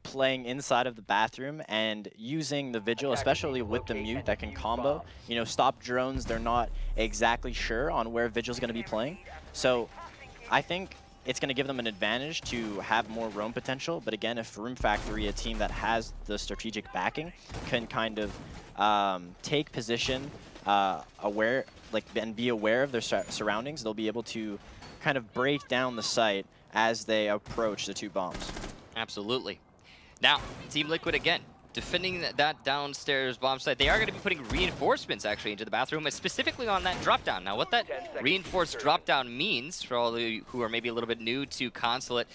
playing inside of the bathroom and using the Vigil, especially with the mute that can combo. You know, stop drones, they're not exactly sure on where Vigil's going to be playing. So I think it's going to give them an advantage to have more roam potential. But again, if Room Factory, a team that has the strategic backing, can kind of take position aware, and be aware of their surroundings, they'll be able to kind of break down the site as they approach the 2 bombs. Absolutely. Now, Team Liquid again, defending that downstairs bomb site. They are going to be putting reinforcements actually into the bathroom, specifically on that drop down. Now, what that reinforced drop down means, for all of you who are maybe a little bit new to Consulate,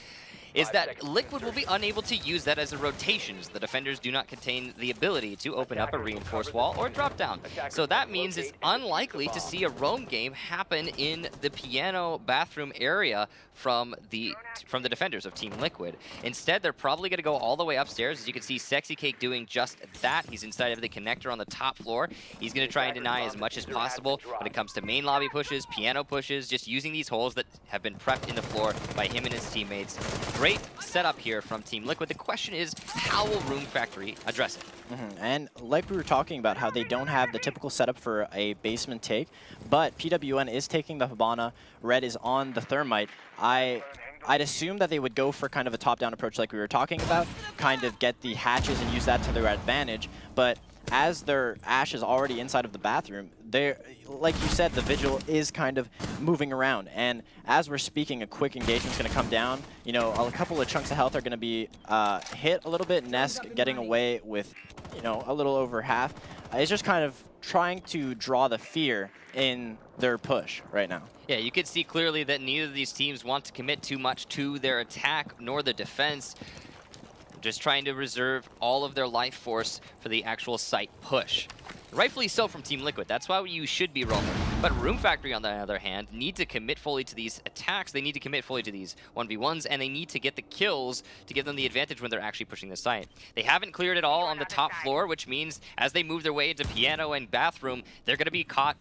is that Liquid will be unable to use that as a rotation, as the defenders do not contain the ability to open up a reinforced wall or drop down. So that means it's unlikely to see a roam game happen in the piano bathroom area from the defenders of Team Liquid. Instead, they're probably going to go all the way upstairs. As you can see, Sexy Cake doing just that. He's inside of the connector on the top floor. He's going to try and deny as much as possible when it comes to main lobby pushes, piano pushes, just using these holes that have been prepped in the floor by him and his teammates. Great setup here from Team Liquid. The question is, how will Room Factory address it? And like we were talking about, how they don't have the typical setup for a basement take, but PWN is taking the Hibana, Red is on the Thermite. I'd assume that they would go for kind of a top-down approach like we were talking about, kind of get the hatches and use that to their advantage, but as their Ashe is already inside of the bathroom, they're, like you said, the Vigil is kind of moving around. And as we're speaking, a quick engagement's going to come down. You know, a couple of chunks of health are going to be hit a little bit. Nesk getting away with, you know, a little over half. It's just kind of trying to draw the fear in their push right now. Yeah, you can see clearly that neither of these teams want to commit too much to their attack nor the defense. Just trying to reserve all of their life force for the actual site push. Rightfully so from Team Liquid. That's why you should be roaming. But Room Factory, on the other hand, need to commit fully to these attacks. They need to commit fully to these 1v1s, and they need to get the kills to give them the advantage when they're actually pushing the site. They haven't cleared it all on the top floor, which means as they move their way into piano and bathroom, they're going to be caught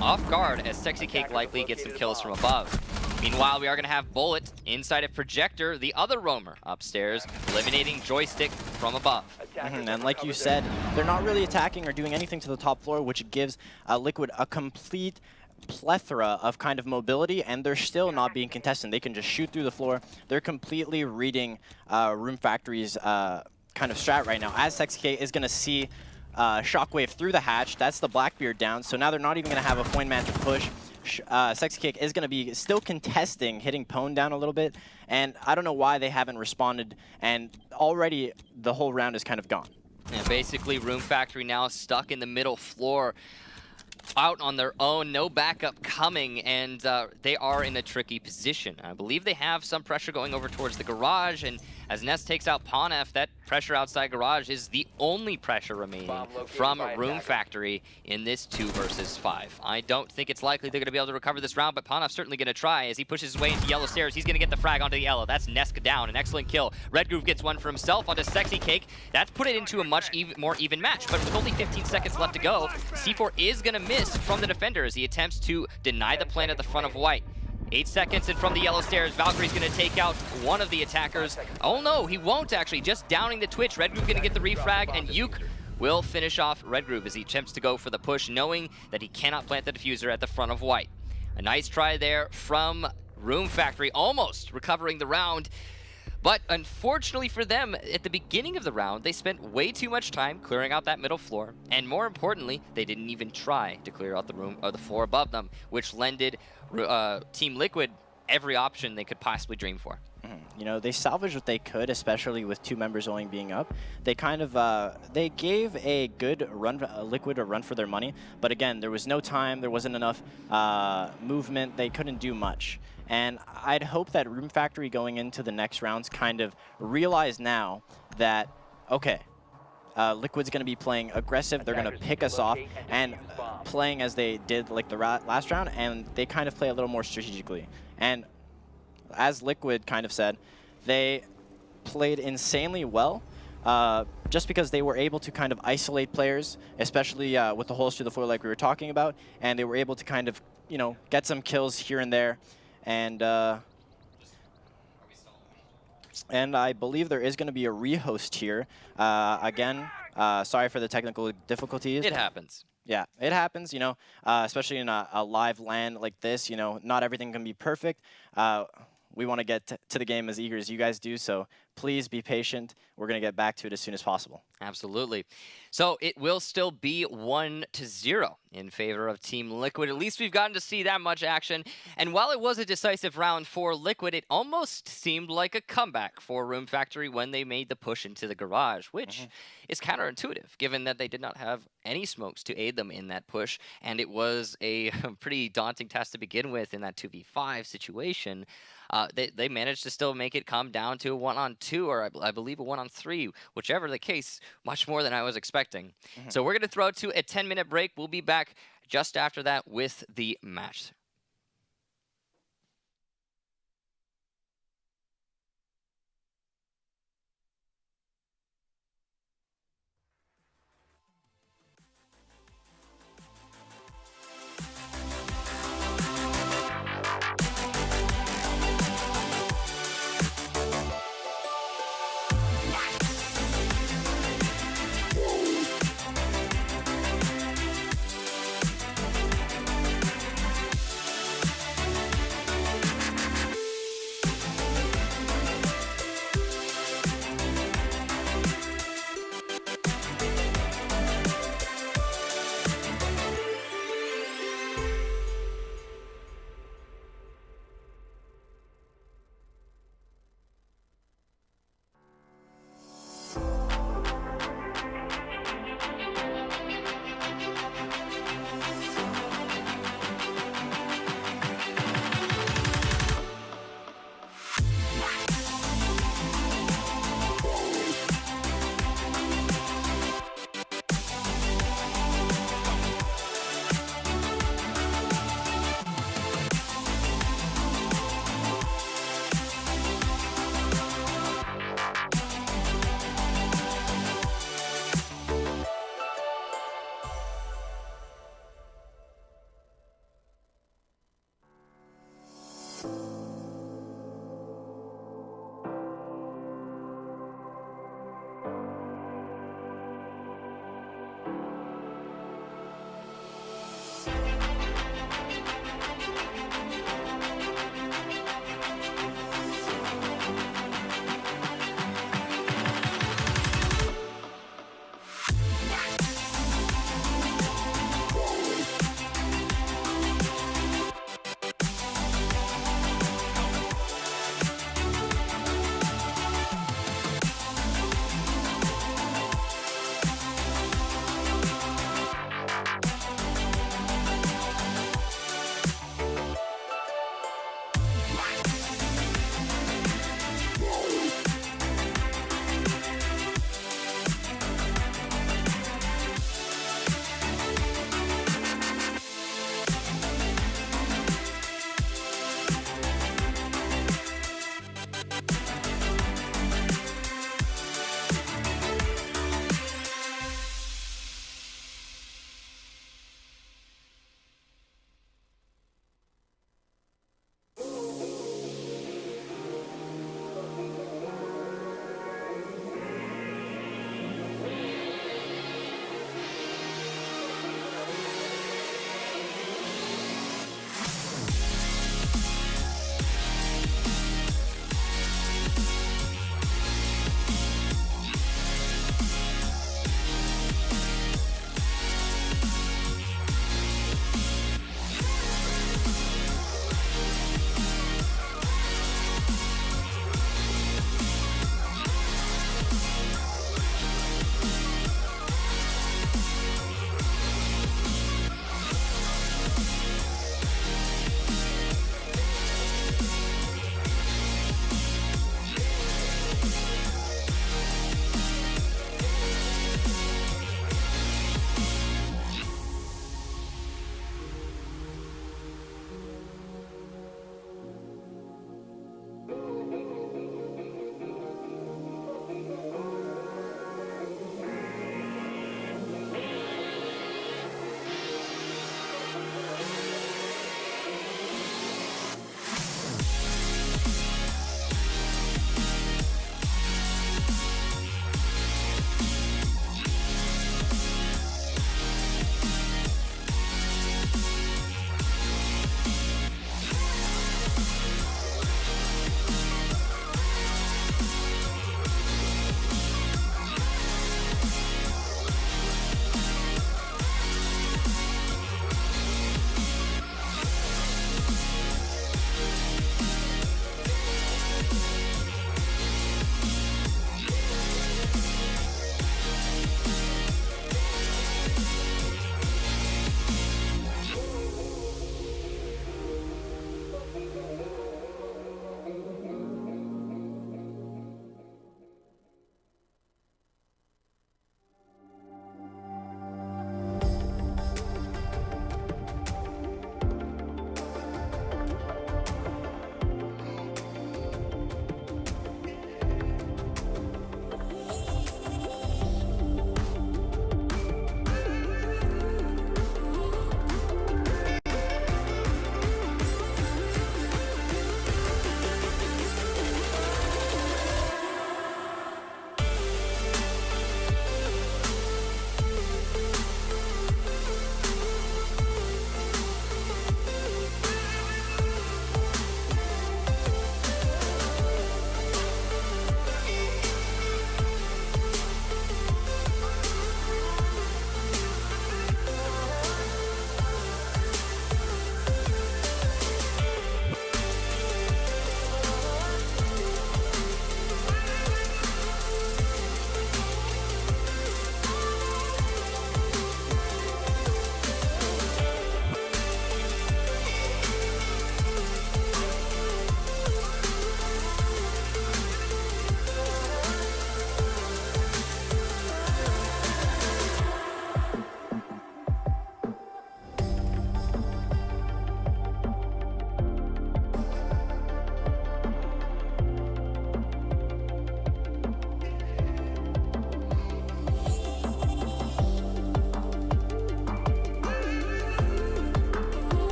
off guard as Sexy Cake likely gets some kills from above. Meanwhile, we are going to have Bullet inside of Projector, the other roamer upstairs, eliminating Joystick from above. And like you said, they're not really attacking or doing anything to the top floor, which gives Liquid a complete plethora of kind of mobility, and they're still not being contested. They can just shoot through the floor. They're completely reading Room Factory's kind of strat right now, as Sexy K is going to see Shockwave through the hatch. That's the Blackbeard down, so now they're not even going to have a point man to push. Sexy Kick is going to be still contesting, hitting Pwn down a little bit, and I don't know why they haven't responded, and already the whole round is kind of gone. Yeah, basically Room Factory now stuck in the middle floor, out on their own, no backup coming, and they are in a tricky position. I believe they have some pressure going over towards the garage, and as Ness takes out Ponef, that pressure outside garage is the only pressure remaining from Room Factory in this 2 versus 5. I don't think it's likely they're going to be able to recover this round, but Ponef's certainly going to try as he pushes his way into yellow stairs. He's going to get the frag onto the yellow. That's Nesk down, an excellent kill. Red Groove gets one for himself onto Sexy Cake. That's put it into a much more even match, but with only 15 seconds left to go, C4 is going to miss from the defender as he attempts to deny the plant at the front of White. 8 seconds, and from the yellow stairs, Valkyrie's going to take out one of the attackers. Oh no, he won't actually, just downing the Twitch. Red Groove going to get the refrag, and Yuke will finish off Red Groove as he attempts to go for the push, knowing that he cannot plant the diffuser at the front of White. A nice try there from Room Factory, almost recovering the round. But unfortunately for them, at the beginning of the round, they spent way too much time clearing out that middle floor. And more importantly, they didn't even try to clear out the room or the floor above them, which lended Team Liquid every option they could possibly dream for. You know, they salvaged what they could, especially with 2 members only being up. They kind of, they gave a good run, Liquid a run for their money. But again, there was no time, there wasn't enough movement, they couldn't do much. And I'd hope that Room Factory going into the next rounds kind of realize now that, okay, Liquid's going to be playing aggressive, they're going to pick us off, and playing as they did like the last round, and they kind of play a little more strategically. And as Liquid kind of said, they played insanely well, just because they were able to kind of isolate players, especially with the holes through the floor like we were talking about, and they were able to kind of, you know, get some kills here and there. And And I believe there is going to be a rehost here. Again, sorry for the technical difficulties. It happens. Yeah, it happens, you know, especially in a live LAN like this, you know, not everything can be perfect. We want to get to the game as eager as you guys do, so please be patient. We're going to get back to it as soon as possible. Absolutely. So it will still be 1-0 in favor of Team Liquid. At least we've gotten to see that much action. And while it was a decisive round for Liquid, it almost seemed like a comeback for Room Factory when they made the push into the garage, which is counterintuitive, given that they did not have any smokes to aid them in that push. And it was a pretty daunting task to begin with in that 2v5 situation. They managed to still make it come down to a 1-on-2, or I believe a 1-on-3, whichever the case, much more than I was expecting. So we're going to throw to a 10-minute break. We'll be back just after that with the match.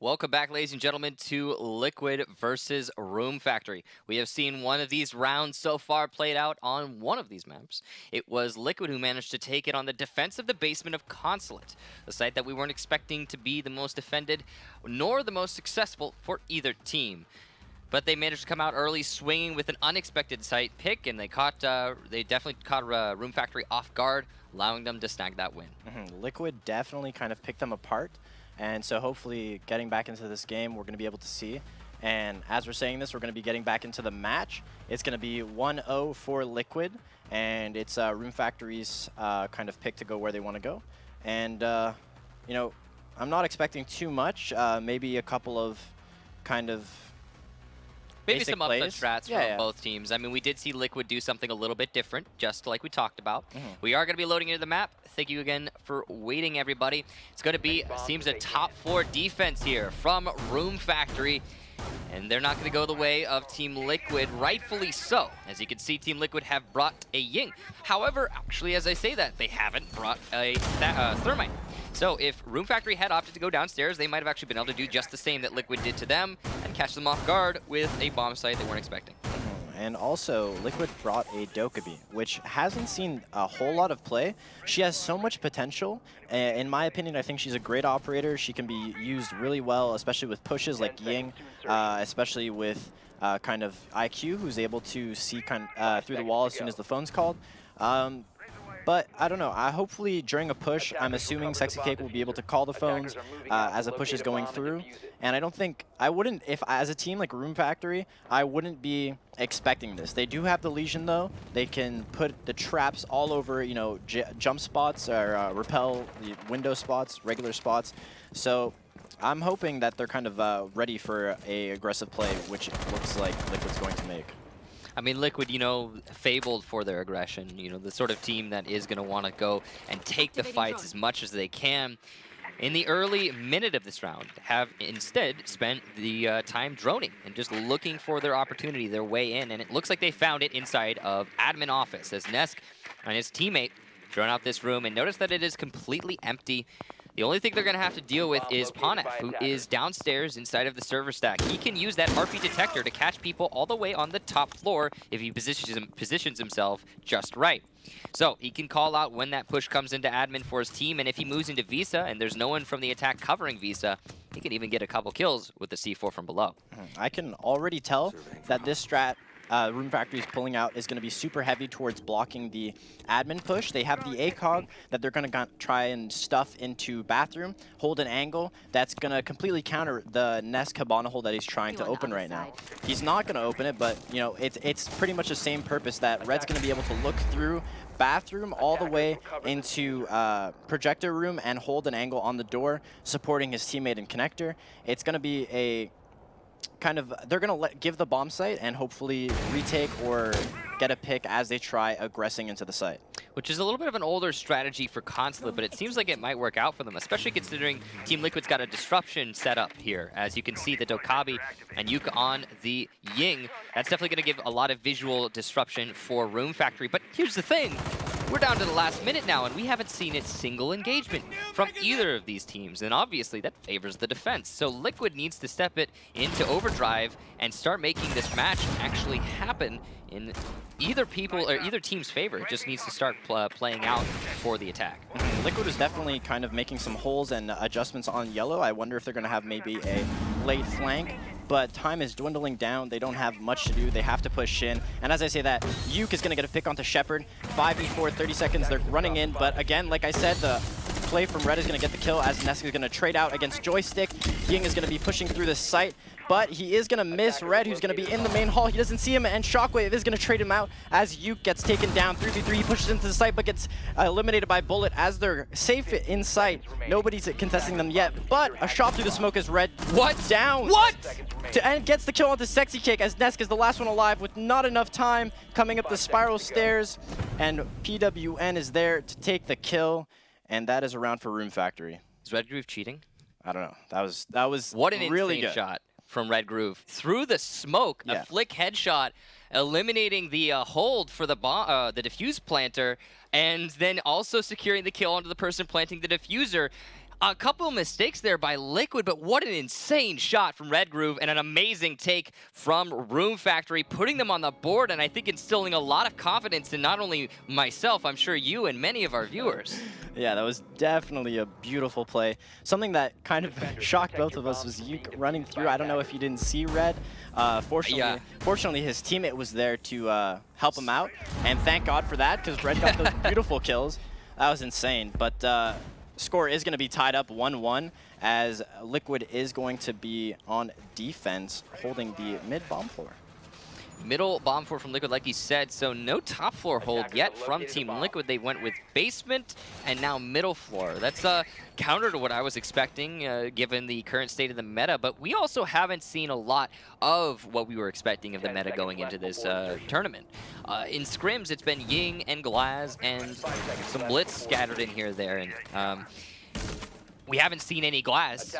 Welcome back, ladies and gentlemen, to Liquid versus Room Factory. We have seen one of these rounds so far played out on one of these maps. It was Liquid who managed to take it on the defense of the basement of Consulate, a site that we weren't expecting to be the most defended, nor the most successful for either team. But they managed to come out early, swinging with an unexpected site pick, and they definitely caught Room Factory off guard, allowing them to snag that win. Liquid definitely kind of picked them apart. And so hopefully getting back into this game, we're going to be able to see. And as we're saying this, we're going to be getting back into the match. It's going to be 1-0 for Liquid. And it's Room Factory's kind of pick to go where they want to go. And, you know, I'm not expecting too much. Maybe a couple of kind of maybe some upset plays. strats from both teams. I mean, we did see Liquid do something a little bit different, just like we talked about. We are going to be loading into the map. Thank you again for waiting, everybody. It's going to be, seems a top 4 defense here from Room Factory. And they're not going to go the way of Team Liquid, rightfully so. As you can see, Team Liquid have brought a Ying. However, actually, as I say that, they haven't brought a Thermite. So if Room Factory had opted to go downstairs, they might have actually been able to do just the same that Liquid did to them and catch them off guard with a bomb site they weren't expecting. And also, Liquid brought a Dokkaebi, which hasn't seen a whole lot of play. She has so much potential. In my opinion, I think she's a great operator. She can be used really well, especially with pushes like Ying, especially with kind of IQ, who's able to see through the wall as soon as the phone's called. But I don't know. Hopefully during a push, I'm assuming Sexy Cake will be able to call the phones as a push is going through. And I don't think, if as a team like Room Factory, I wouldn't be expecting this. They do have the Legion though. They can put the traps all over, you know, jump spots or repel window spots, regular spots. So I'm hoping that they're kind of ready for a aggressive play, which it looks like Liquid's going to make. I mean, Liquid, you know, fabled for their aggression. You know, the sort of team that is going to want to go and take the fights as much as they can. In the early minute of this round, have instead spent the time droning and just looking for their opportunity, their way in. And it looks like they found it inside of admin office as Nesk and his teammate drone out this room and notice that it is completely empty. The only thing they're going to have to deal with is Ponef, who is downstairs inside of the server stack. He can use that RP detector to catch people all the way on the top floor if he positions himself just right. So he can call out when that push comes into admin for his team, and if he moves into Visa and there's no one from the attack covering Visa, he can even get a couple kills with the C4 from below. I can already tell that this strat Room Factory is pulling out is going to be super heavy towards blocking the admin push. They have the ACOG that they're going to try and stuff into bathroom, hold an angle that's going to completely counter the Nest Cabana hole that he's trying to open right now. He's not going to open it, but you know it's pretty much the same purpose that Red's going to be able to look through bathroom all the way into projector room and hold an angle on the door, supporting his teammate and connector. It's going to be a kind of, they're going to give the bomb site and hopefully retake or get a pick as they try aggressing into the site. Which is a little bit of an older strategy for Consulate, but it seems like it might work out for them, especially considering Team Liquid's got a disruption set up here. As you can see, the Dokkaebi and Yuka on the Ying. That's definitely going to give a lot of visual disruption for Room Factory. But here's the thing. We're down to the last minute now, and we haven't seen a single engagement from either of these teams, and obviously that favors the defense. So Liquid needs to step it into overdrive and start making this match actually happen in either team's favor. It just needs to start playing out for the attack. Liquid is definitely kind of making some holes and adjustments on yellow. I wonder if they're going to have maybe a late flank. But time is dwindling down. They don't have much to do. They have to push in. And as I say that, Yuke is going to get a pick onto Shepard. 5v4, 30 seconds. They're running in. But again, like I said, the play from Red is going to get the kill as Nesk is going to trade out against Joystick. Ying is going to be pushing through the site. But he is going to miss Red, who's going to be in the main hall. He doesn't see him, and Shockwave is going to trade him out as Yuke gets taken down. 3v3, he pushes into the site, but gets eliminated by Bullet as they're safe in sight. Nobody's contesting them yet, but a shot through the smoke is Red. Down. And gets the kill onto Sexy Cake as Nesk is the last one alive with not enough time coming up the spiral stairs. And PWN is there to take the kill, and that is a round for Room Factory. Is Red Groove cheating? I don't know. That was what an really insane good shot from Red Groove. Through the smoke, a flick headshot, eliminating the hold for the defuse planter, and then also securing the kill onto the person planting the diffuser. A couple of mistakes there by Liquid, but what an insane shot from Red Groove and an amazing take from Room Factory, putting them on the board and I think instilling a lot of confidence in not only myself, I'm sure you and many of our viewers. Yeah, that was definitely a beautiful play. Something that kind of shocked both of us was Yuke running through. I don't know if you didn't see Red. Fortunately, his teammate was there to help him out, and thank God for that, because Red got those beautiful kills. That was insane, but score is going to be tied up 1-1 as Liquid is going to be on defense holding the mid bomb floor. Middle bomb floor from Liquid, like you said, so no top floor hold yet from Team Liquid. They went with basement and now middle floor. That's counter to what I was expecting given the current state of the meta, but we also haven't seen a lot of what we were expecting of the meta going into this tournament. In scrims, it's been Ying and Glaz and some Blitz scattered in here there. And we haven't seen any Glaz,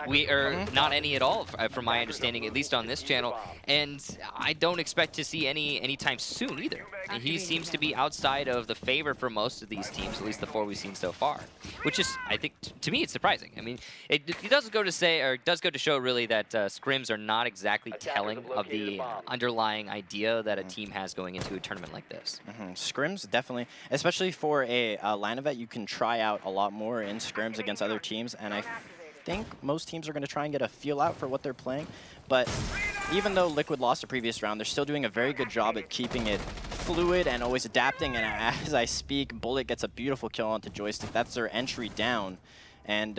not any at all, from my understanding, at least on this channel. And I don't expect to see any anytime soon either. And he seems to be outside of the favor for most of these teams, at least the 4 we've seen so far. Which is, I think, to me, it's surprising. I mean, it does go to say, or it does go to show really that scrims are not exactly telling of the underlying idea that a team has going into a tournament like this. Scrims, definitely, especially for a LAN event, you can try out a lot more in scrims against other teams, and I think most teams are going to try and get a feel out for what they're playing. But even though Liquid lost the previous round, they're still doing a very good job at keeping it fluid and always adapting. And as I speak, Bullet gets a beautiful kill onto Joystick. That's their entry down. And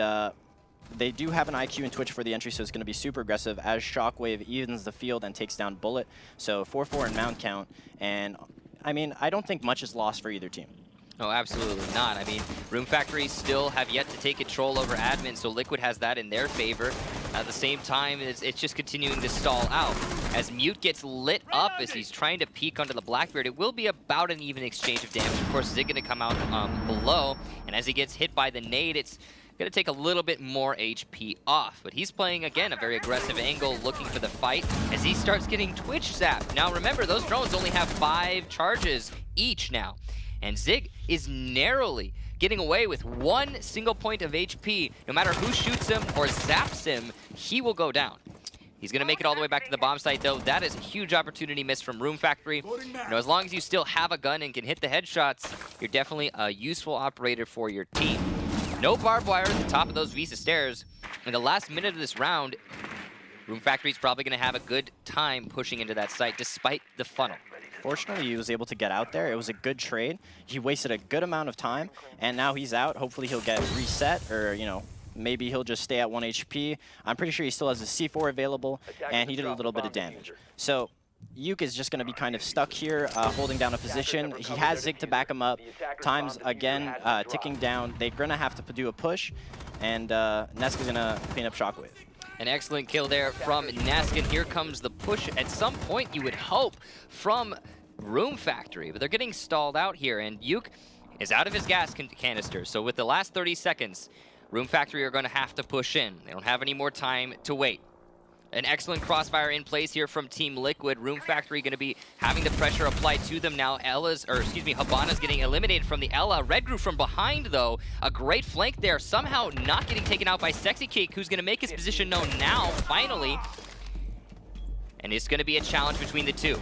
they do have an IQ and Twitch for the entry, so it's going to be super aggressive as Shockwave evens the field and takes down Bullet. So 4-4 in mount count. And I mean, I don't think much is lost for either team. No, absolutely not. I mean, Room Factory still have yet to take control over admin, so Liquid has that in their favor. At the same time, it's just continuing to stall out. As Mute gets lit up as he's trying to peek onto the Blackbeard, it will be about an even exchange of damage. Of course, Zig going to come out below, and as he gets hit by the nade, it's going to take a little bit more HP off. But he's playing, again, a very aggressive angle, looking for the fight as he starts getting Twitch zapped. Now, remember, those drones only have 5 charges each now. And Zig is narrowly getting away with 1 single point of HP. No matter who shoots him or zaps him, he will go down. He's going to make it all the way back to the bomb site, though. That is a huge opportunity missed from Room Factory. You know, as long as you still have a gun and can hit the headshots, you're definitely a useful operator for your team. No barbed wire at the top of those Visa stairs. In the last minute of this round, Room Factory is probably going to have a good time pushing into that site, despite the funnel. Fortunately, he was able to get out there. It was a good trade. He wasted a good amount of time, and now he's out. Hopefully he'll get reset, or, you know, maybe he'll just stay at 1 HP. I'm pretty sure he still has a C4 available, and he did a little bit of damage. So Yuke is just going to be kind of stuck here, holding down a position. He has Zig to back him up. Time's, again, ticking down. They're going to have to do a push, and Neska's going to clean up Shockwave. An excellent kill there from Nesk, and here comes the push at some point, you would hope, from Room Factory. But they're getting stalled out here, and Yuke is out of his gas canister. So with the last 30 seconds, Room Factory are going to have to push in. They don't have any more time to wait. An excellent crossfire in place here from Team Liquid. Room Factory going to be having the pressure applied to them now. Habana's getting eliminated from the Ella. Red Groove from behind, though. A great flank there. Somehow not getting taken out by Sexy Cake, who's going to make his position known now, finally. And it's going to be a challenge between the two.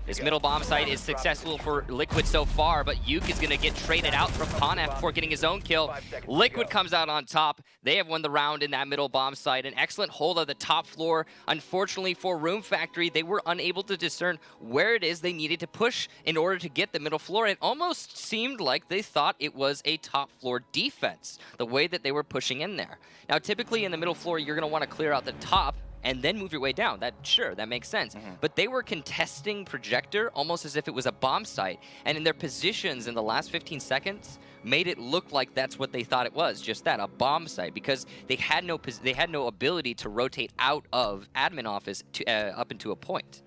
This middle bomb site is successful for Liquid so far, but Yuke is going to get traded out from Ponef before getting his own kill. Liquid comes out on top. They have won the round in that middle bomb site. An excellent hold of the top floor. Unfortunately for Room Factory, they were unable to discern where it is they needed to push in order to get the middle floor. It almost seemed like they thought it was a top floor defense, the way that they were pushing in there. Now, typically in the middle floor, you're going to want to clear out the top and then move your way down. Sure, that makes sense. But they were contesting Projector almost as if it was a bomb site. And in their positions in the last 15 seconds, made it look like that's what they thought it was, just that, a bomb site, because they had no ability to rotate out of admin office to, up into a point.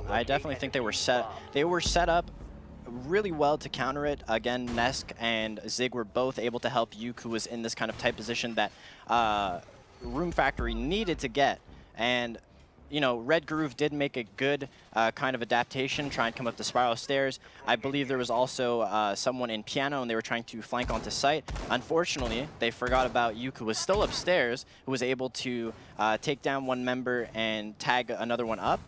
I definitely think they were set up really well to counter it. Again, Nesk and Zig were both able to help Yuke, who was in this kind of tight position that Room Factory needed to get. And you know, Red Groove did make a good kind of adaptation, try and come up the spiral stairs. I believe there was also someone in piano, and they were trying to flank onto site. Unfortunately, they forgot about Yuke, who was still upstairs, who was able to take down one member and tag another one up.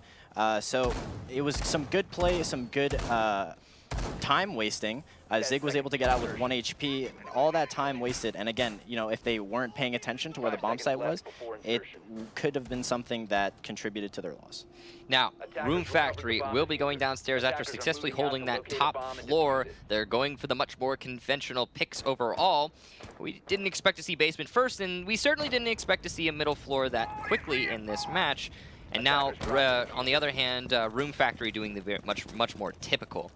So it was some good play, some good time wasting. Zig was able to get out with 1 HP, all that time wasted. And again, you know, if they weren't paying attention to where the bomb site was, it could have been something that contributed to their loss. Now, Room Factory will be going downstairs after successfully holding that top floor. They're going for the much more conventional picks overall. We didn't expect to see basement first, and we certainly didn't expect to see a middle floor that quickly in this match. And now, on the other hand, Room Factory doing the much more typical.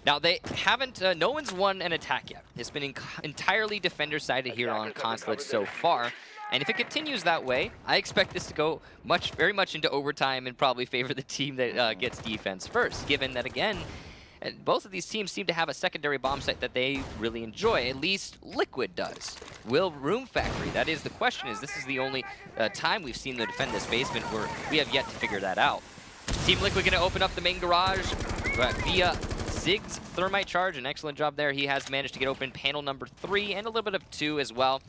Now, they haven't, no one's won an attack yet. It's been entirely defender-sided here on Consulate so far. And if it continues that way, I expect this to go very much into overtime and probably favor the team that gets defense first, given that, again, both of these teams seem to have a secondary bomb site that they really enjoy. At least Liquid does. Will Room Factory? That is the question. This is the only time we've seen them defend this basement where we have yet to figure that out. Team Liquid going to open up the main garage via Zig's Thermite Charge. An excellent job there. He has managed to get open panel number 3 and a little bit of 2 as well.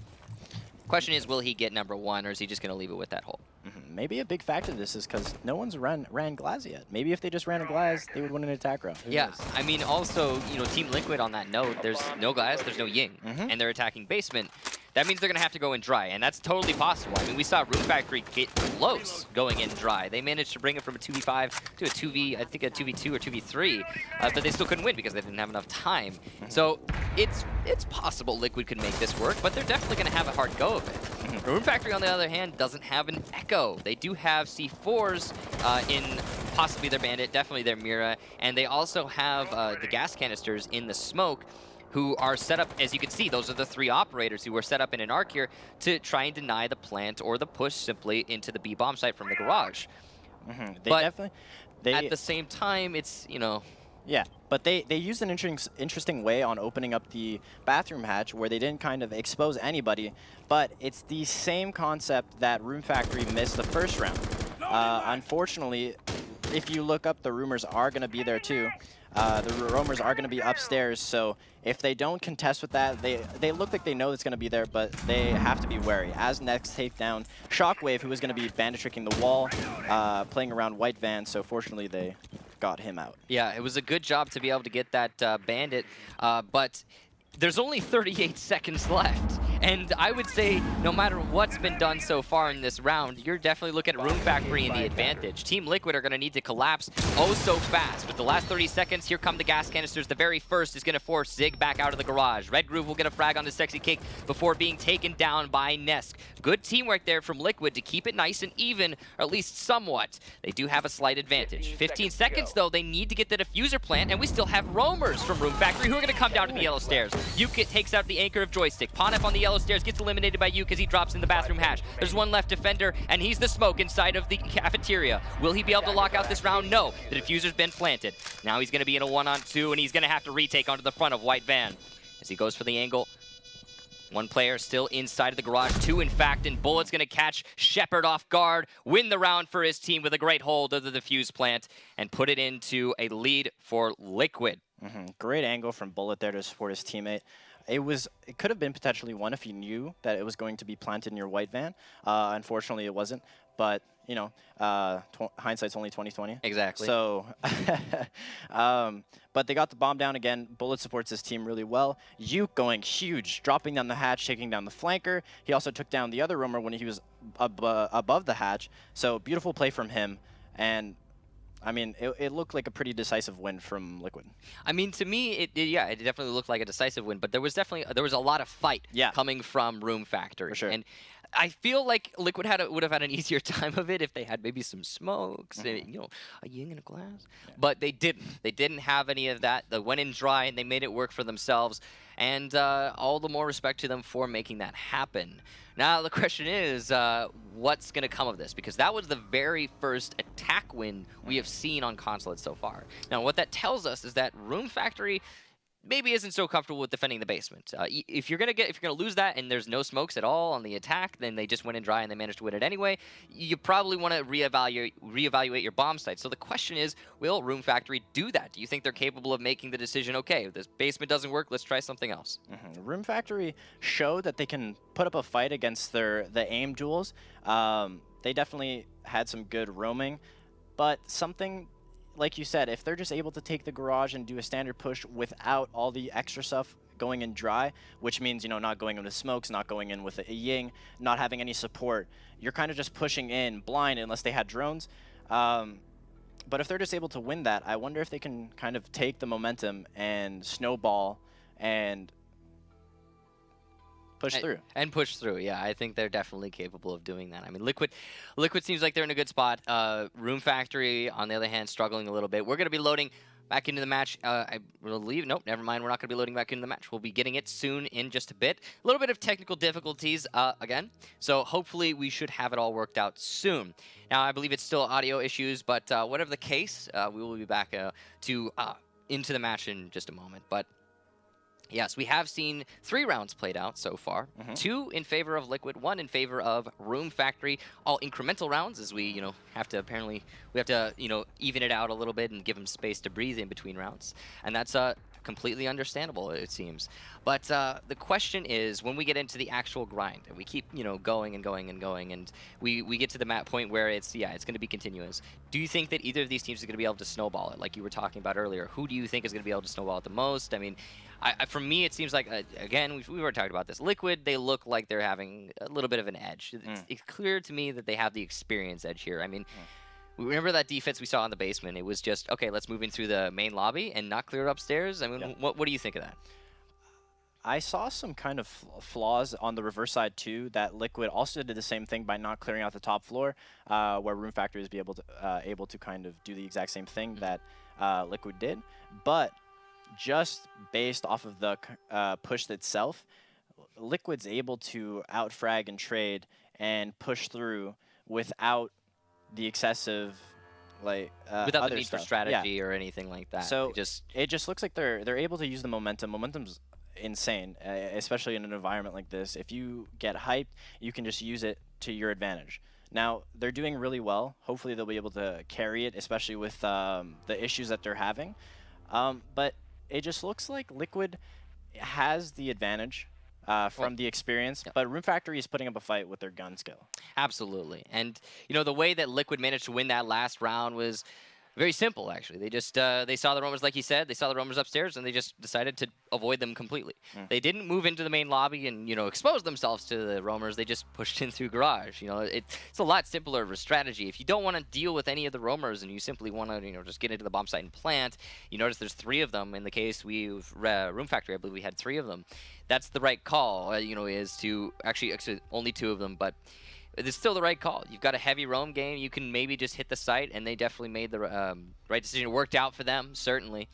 Question is, will he get number 1, or is he just going to leave it with that hole? Maybe a big factor of this is because no one's ran Glass yet. Maybe if they just ran a Glass, they would win an attack round. Who knows? I mean, also, you know, Team Liquid on that note, there's no Glass, there's no Ying, and they're attacking basement. That means they're going to have to go in dry, and that's totally possible. I mean, we saw Room Factory get close going in dry. They managed to bring it from a 2v5 to a 2v, I think a 2v2 or 2v3, but they still couldn't win because they didn't have enough time. So it's possible Liquid could make this work, but they're definitely going to have a hard go of it. Room Factory, on the other hand, doesn't have an Echo. They do have C4s in possibly their Bandit, definitely their Mira, and they also have the gas canisters in the smoke, who are set up, as you can see, those are the 3 operators who were set up in an arc here to try and deny the plant or the push simply into the B bomb site from the garage. But at the same time, it's, you know... Yeah, but they used an interesting way on opening up the bathroom hatch where they didn't kind of expose anybody, but it's the same concept that Room Factory missed the first round. Unfortunately, if you look up, the rumors are going to be there too. The roamers are going to be upstairs, so if they don't contest with that, they look like they know it's going to be there, but they have to be wary. As next take down Shockwave, who is going to be bandit tricking the wall, playing around White Van, so fortunately they got him out. Yeah, it was a good job to be able to get that bandit, but there's only 38 seconds left. And I would say, no matter what's been done so far in this round, you're definitely looking at Room Factory in the advantage. Team Liquid are going to need to collapse oh so fast. With the last 30 seconds, here come the gas canisters. The very first is going to force Zig back out of the garage. Red Groove will get a frag on the Sexy Cake before being taken down by Nesk. Good teamwork there from Liquid to keep it nice and even, or at least somewhat. They do have a slight advantage. 15 seconds, though, they need to get the diffuser plant, and we still have roamers from Room Factory who are going to come down to the yellow stairs. Yuke takes out the anchor of Joystick. Ponep on the yellow stairs gets eliminated by Yuke as he drops in the bathroom hatch. There's one left defender, and he's the smoke inside of the cafeteria. Will he be able to lock out this round? No. The diffuser's been planted. Now he's going to be in a 1-on-2, and he's going to have to retake onto the front of White Van. As he goes for the angle, one player still inside of the garage, 2 in fact, and Bullet's going to catch Shepard off guard, win the round for his team with a great hold of the diffuse plant, and put it into a lead for Liquid. Great angle from Bullet there to support his teammate. It could have been potentially one if you knew that it was going to be planted in your White Van. Unfortunately, it wasn't. But, you know, hindsight's only 20/20. Exactly. So, but they got the bomb down again. Bullet supports his team really well. Yuke going huge, dropping down the hatch, taking down the flanker. He also took down the other roamer when he was above the hatch. So, beautiful play from him. And I mean, it looked like a pretty decisive win from Liquid. I mean, to me, it definitely looked like a decisive win, but there was a lot of fight coming from Room Factory. For sure. And I feel like Liquid would have had an easier time of it if they had maybe some smokes, and, you know, a Ying and a Glass. Yeah. But they didn't. They didn't have any of that. They went in dry, and they made it work for themselves. And all the more respect to them for making that happen. Now, the question is, what's going to come of this? Because that was the very first attack win we have seen on Consulate so far. Now, what that tells us is that Room Factory maybe isn't so comfortable with defending the basement. If you're gonna lose that and there's no smokes at all on the attack, then they just went in dry and they managed to win it anyway. You probably want to reevaluate your bomb site. So the question is, will Room Factory do that? Do you think they're capable of making the decision? Okay, if this basement doesn't work, let's try something else. Room Factory showed that they can put up a fight against the aim duels. They definitely had some good roaming, but something, like you said, if they're just able to take the garage and do a standard push without all the extra stuff going in dry, which means, you know, not going in with smokes, not going in with a Ying, not having any support, you're kind of just pushing in blind unless they had drones. But if they're just able to win that, I wonder if they can kind of take the momentum and snowball and push through. And push through, yeah. I think they're definitely capable of doing that. I mean, Liquid seems like they're in a good spot. Room Factory, on the other hand, struggling a little bit. We're going to be loading back into the match. I believe, nope, never mind. We're not going to be loading back into the match. We'll be getting it soon in just a bit. A little bit of technical difficulties again. So hopefully we should have it all worked out soon. Now, I believe it's still audio issues, but whatever the case, we will be back into the match in just a moment. But yes, we have seen 3 rounds played out so far. 2 in favor of Liquid, 1 in favor of Room Factory. All incremental rounds, as we, have to even it out a little bit and give them space to breathe in between rounds. And that's completely understandable, it seems. But the question is, when we get into the actual grind, and we keep, going and going and going, and we get to the map point where it's going to be continuous. Do you think that either of these teams is going to be able to snowball it, like you were talking about earlier? Who do you think is going to be able to snowball it the most? I mean, for me, it seems like, again, we were talking about this. Liquid, they look like they're having a little bit of an edge. It's clear to me that they have the experience edge here. I mean, remember that defense we saw in the basement? It was just, okay, let's move in through the main lobby and not clear it upstairs. I mean, what do you think of that? I saw some kind of flaws on the reverse side too. That Liquid also did the same thing by not clearing out the top floor, where Room Factory is able to kind of do the exact same thing that Liquid did. But just based off of the push itself, Liquid's able to outfrag and trade and push through without the excessive, without the need for strategy or anything like that. So it just looks like they're able to use the momentum. Momentum's insane, especially in an environment like this. If you get hyped, you can just use it to your advantage. Now, they're doing really well. Hopefully they'll be able to carry it, especially with the issues that they're having. But it just looks like Liquid has the advantage from the experience, but Room Factory is putting up a fight with their gun skill. Absolutely. And, the way that Liquid managed to win that last round was very simple, actually. They just they saw the roamers, like you said. They saw the roamers upstairs, and they just decided to avoid them completely. They didn't move into the main lobby and, expose themselves to the roamers. They just pushed in through garage. It's a lot simpler of a strategy. If you don't want to deal with any of the roamers and you simply want to, just get into the bomb site and plant, you notice there's 3 of them. In the case we've Room Factory, I believe we had 3 of them. That's the right call, is to actually only 2 of them, but it's still the right call. You've got a heavy roam game. You can maybe just hit the site, and they definitely made the right decision. It worked out for them, certainly.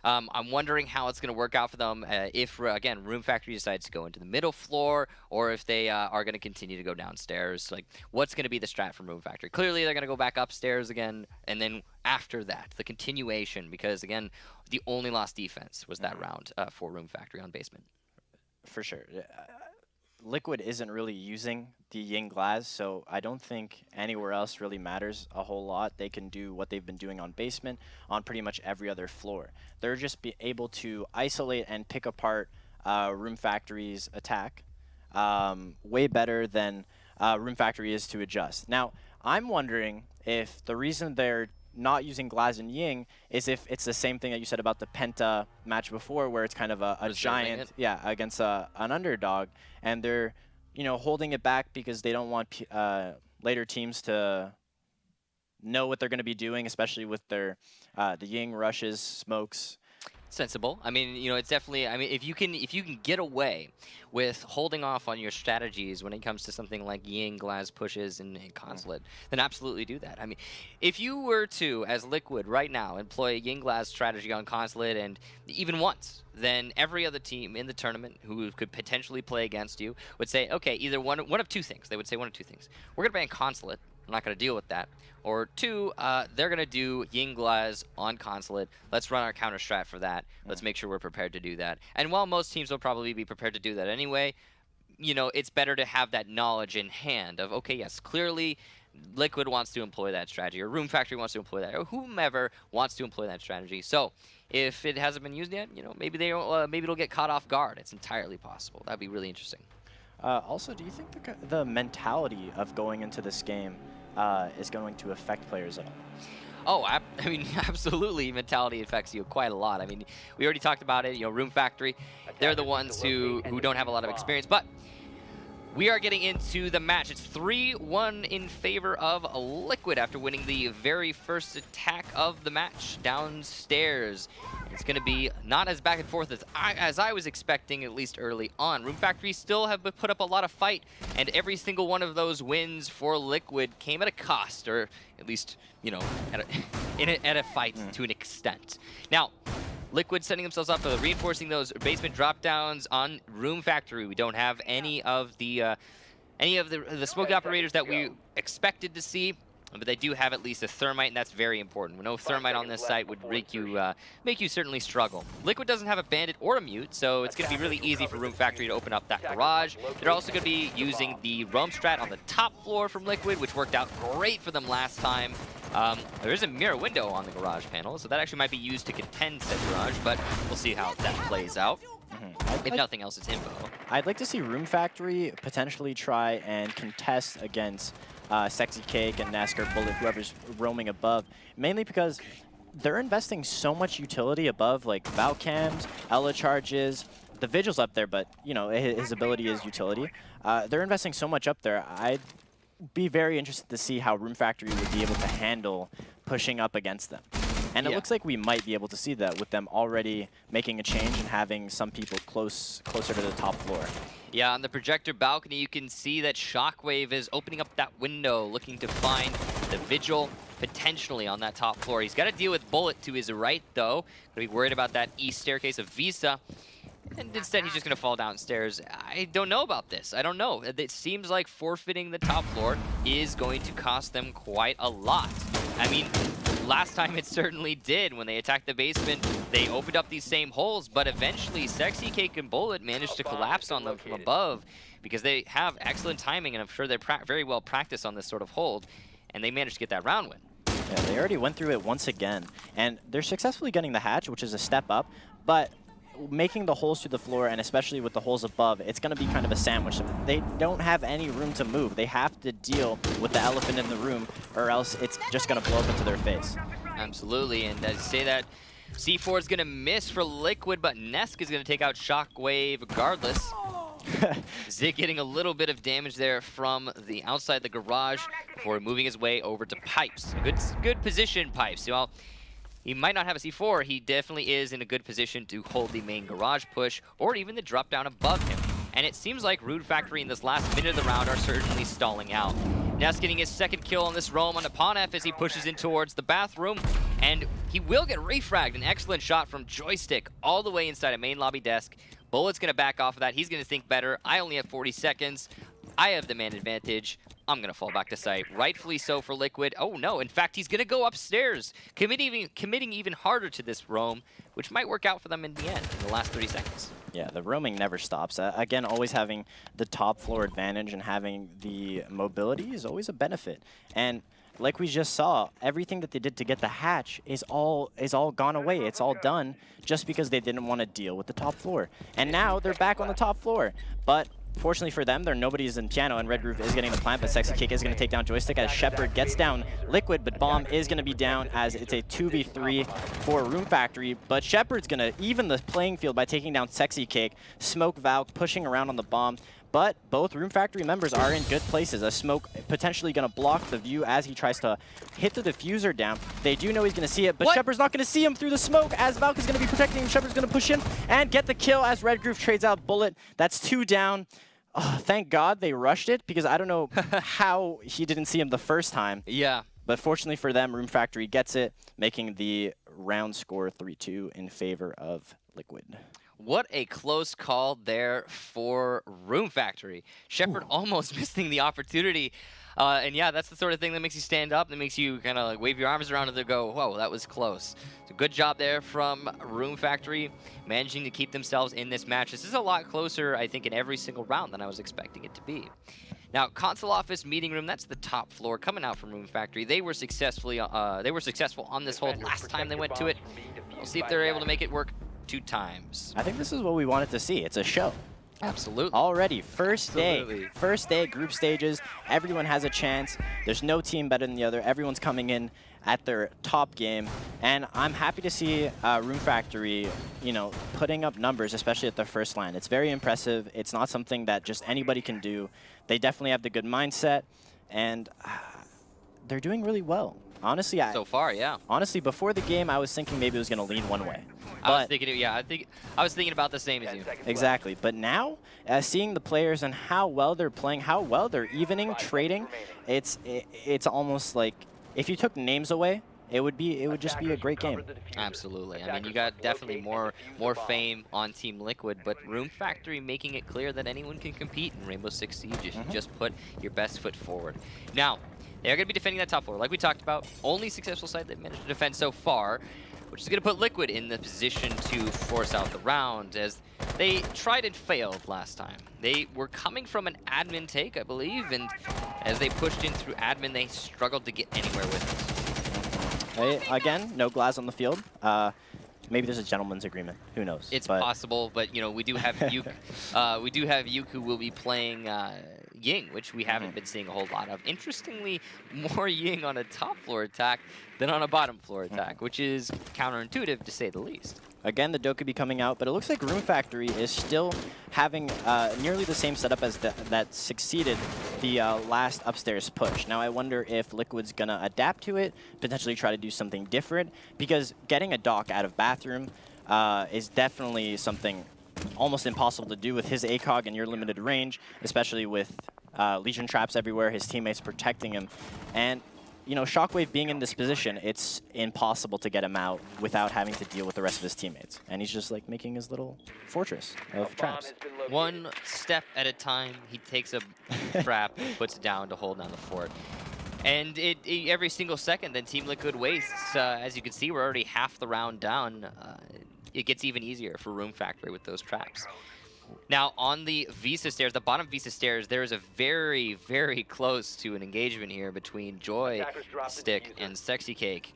I'm wondering how it's going to work out for them if, again, Room Factory decides to go into the middle floor, or if they are going to continue to go downstairs. Like, what's going to be the strat from Room Factory? Clearly, they're going to go back upstairs again, and then after that, the continuation, because, again, the only lost defense was that round for Room Factory on basement. For sure. Liquid isn't really using the Ying Glass, so I don't think anywhere else really matters a whole lot. They can do what they've been doing on basement on pretty much every other floor. They're just able to isolate and pick apart Room Factory's attack way better than Room Factory is to adjust. Now, I'm wondering if the reason they're not using Glaz and Ying is if it's the same thing that you said about the Penta match before, where it's kind of a giant, against an underdog, and they're, holding it back because they don't want later teams to know what they're going to be doing, especially with their the Ying rushes, smokes. Sensible. I mean, it's definitely. I mean, if you can get away with holding off on your strategies when it comes to something like Ying, Glass pushes, and Consulate, then absolutely do that. I mean, if you were to, as Liquid right now, employ a Ying Glass strategy on Consulate, and even once, then every other team in the tournament who could potentially play against you would say, okay, either one of 2 things. They would say one of 2 things. We're going to ban Consulate, I'm not going to deal with that. Or 2, they're going to do Yinglaz on Consulate. Let's run our counter strat for that. Let's make sure we're prepared to do that. And while most teams will probably be prepared to do that anyway, you know, it's better to have that knowledge in hand of, okay, yes, clearly Liquid wants to employ that strategy, or Room Factory wants to employ that, or whomever wants to employ that strategy. So if it hasn't been used yet, you know, maybe maybe it'll get caught off guard. It's entirely possible. That'd be really interesting. Also, do you think the mentality of going into this game is going to affect players at all? Oh, I mean, absolutely, mentality affects you quite a lot. I mean, we already talked about it, you know, Room Factory, they're the ones who don't have a lot of experience, but we are getting into the match. It's 3-1 in favor of Liquid after winning the very first attack of the match downstairs. It's going to be not as back and forth as I was expecting, at least early on. Room Factory still have put up a lot of fight, and every single one of those wins for Liquid came at a cost, or at least, you know, at a fight to an extent. Now, Liquid setting themselves up, reinforcing those basement drop downs on Room Factory. We don't have any of the smoke operators that we expected to see, but they do have at least a thermite, and that's very important. No thermite on this site would make you certainly struggle. Liquid doesn't have a bandit or a mute, so it's going to be really easy for Room Factory to open up that garage. They're also going to be using the roam strat on the top floor from Liquid, which worked out great for them last time. There is a mirror window on the garage panel, so that actually might be used to contend said garage, but we'll see how that plays out. If nothing else, it's info. I'd like to see Room Factory potentially try and contest against Sexy Cake and NASCAR Bullet, whoever's roaming above, mainly because they're investing so much utility above, like Valcams, Ela charges, the Vigil's up there, but, you know, his ability is utility. They're investing so much up there. I'd be very interested to see how Room Factory would be able to handle pushing up against them. And it looks like we might be able to see that with them already making a change and having some people closer to the top floor. Yeah, on the projector balcony, you can see that Shockwave is opening up that window, looking to find the Vigil potentially on that top floor. He's got to deal with Bullet to his right, though. Gonna be worried about that east staircase of Visa. And instead, he's just going to fall downstairs. I don't know about this. I don't know. It seems like forfeiting the top floor is going to cost them quite a lot. I mean, last time it certainly did. When they attacked the basement, they opened up these same holes, but eventually Sexy Cake and Bullet managed to collapse on them from above because they have excellent timing, and I'm sure they're very well practiced on this sort of hold, and they managed to get that round win. Yeah, they already went through it once again, and they're successfully getting the hatch, which is a step up, but making the holes through the floor, and especially with the holes above, it's going to be kind of a sandwich. They don't have any room to move. They have to deal with the elephant in the room, or else it's just going to blow up into their face. Absolutely, and as you say that, C4 is going to miss for Liquid, but Nesk is going to take out Shockwave regardless. Zik getting a little bit of damage there from the outside the garage before moving his way over to Pipes. Good position, Pipes. Well, he might not have a C4, he definitely is in a good position to hold the main garage push, or even the drop down above him. And it seems like Room Factory in this last minute of the round are certainly stalling out. Ness getting his second kill on this roam on Aponef as he pushes in towards the bathroom, and he will get refragged. An excellent shot from Joystick all the way inside a main lobby desk. Bullet's gonna back off of that. He's gonna think better. I only have 40 seconds. I have the man advantage. I'm going to fall back to site. Rightfully so for Liquid. Oh, no. In fact, he's going to go upstairs, committing even harder to this roam, which might work out for them in the end, in the last 30 seconds. Yeah, the roaming never stops. Again, always having the top floor advantage and having the mobility is always a benefit. And like we just saw, everything that they did to get the hatch is all gone away. It's all done just because they didn't want to deal with the top floor. And now they're back on the top floor. But fortunately for them, nobody's in piano, and Red Groove is getting the plant, but Sexy Kick is going to take down Joystick as Shepard gets down Liquid, but Bomb is going to be down as it's a 2v3 for Room Factory. But Shepard's going to even the playing field by taking down Sexy Kick. Smoke Valk pushing around on the bomb. But both Room Factory members are in good places. A Smoke potentially going to block the view as he tries to hit the diffuser down. They do know he's going to see it, but Shepard's not going to see him through the smoke as Valk is going to be protecting him. Shepard's going to push in and get the kill as Red Groove trades out Bullet. That's 2 down. Oh, thank God they rushed it, because I don't know how he didn't see him the first time. Yeah. But fortunately for them, Room Factory gets it, making the round score 3-2 in favor of Liquid. What a close call there for Room Factory. Shepard almost missing the opportunity. And yeah, that's the sort of thing that makes you stand up, that makes you kind of like wave your arms around and go, whoa, that was close. So good job there from Room Factory, managing to keep themselves in this match. This is a lot closer, I think, in every single round than I was expecting it to be. Now, console office meeting room, that's the top floor coming out from Room Factory. They were successful on this hold last time they went to it. We'll see if they're able to make it work 2 times. I think this is what we wanted to see. It's a show. Absolutely. Already, first day, group stages, everyone has a chance. There's no team better than the other. Everyone's coming in at their top game, and I'm happy to see Room Factory, you know, putting up numbers, especially at their first line. It's very impressive. It's not something that just anybody can do. They definitely have the good mindset, and they're doing really well. Honestly, so far, yeah. Honestly, before the game, I was thinking maybe it was going to lean one way. I was thinking about the same as you. Exactly. But now, seeing the players and how well they're playing, how well they're evening, trading, it's almost like if you took names away, it would just be a great game. Absolutely. I mean, you got definitely more fame on Team Liquid, but Room Factory making it clear that anyone can compete in Rainbow Six Siege if you just put your best foot forward. Now, they're going to be defending that top floor. Like we talked about, only successful side they've managed to defend so far, which is going to put Liquid in the position to force out the round, as they tried and failed last time. They were coming from an admin take, I believe, and as they pushed in through admin, they struggled to get anywhere with it. Again, no Glass on the field. Maybe there's a gentleman's agreement. Who knows? It's possible, but you know, we do have Yuk. We do have Yuk who will be playing Ying, which we haven't been seeing a whole lot of. Interestingly, more Ying on a top floor attack than on a bottom floor attack, which is counterintuitive to say the least. Again, the Doke could be coming out, but it looks like Room Factory is still having nearly the same setup as that succeeded the last upstairs push. Now, I wonder if Liquid's going to adapt to it, potentially try to do something different, because getting a Doc out of bathroom is definitely something almost impossible to do with his ACOG and your limited range, especially with Legion traps everywhere, his teammates protecting him. And you know, Shockwave being in this position, it's impossible to get him out without having to deal with the rest of his teammates. And he's just like making his little fortress of traps. One step at a time, he takes a trap, puts it down to hold down the fort. And every single second that Team Liquid wastes, as you can see, we're already half the round down. It gets even easier for Room Factory with those traps. Now, on the Visa stairs, the bottom Visa stairs, there is a very, very close to an engagement here between Joy Stick and Sexy Cake,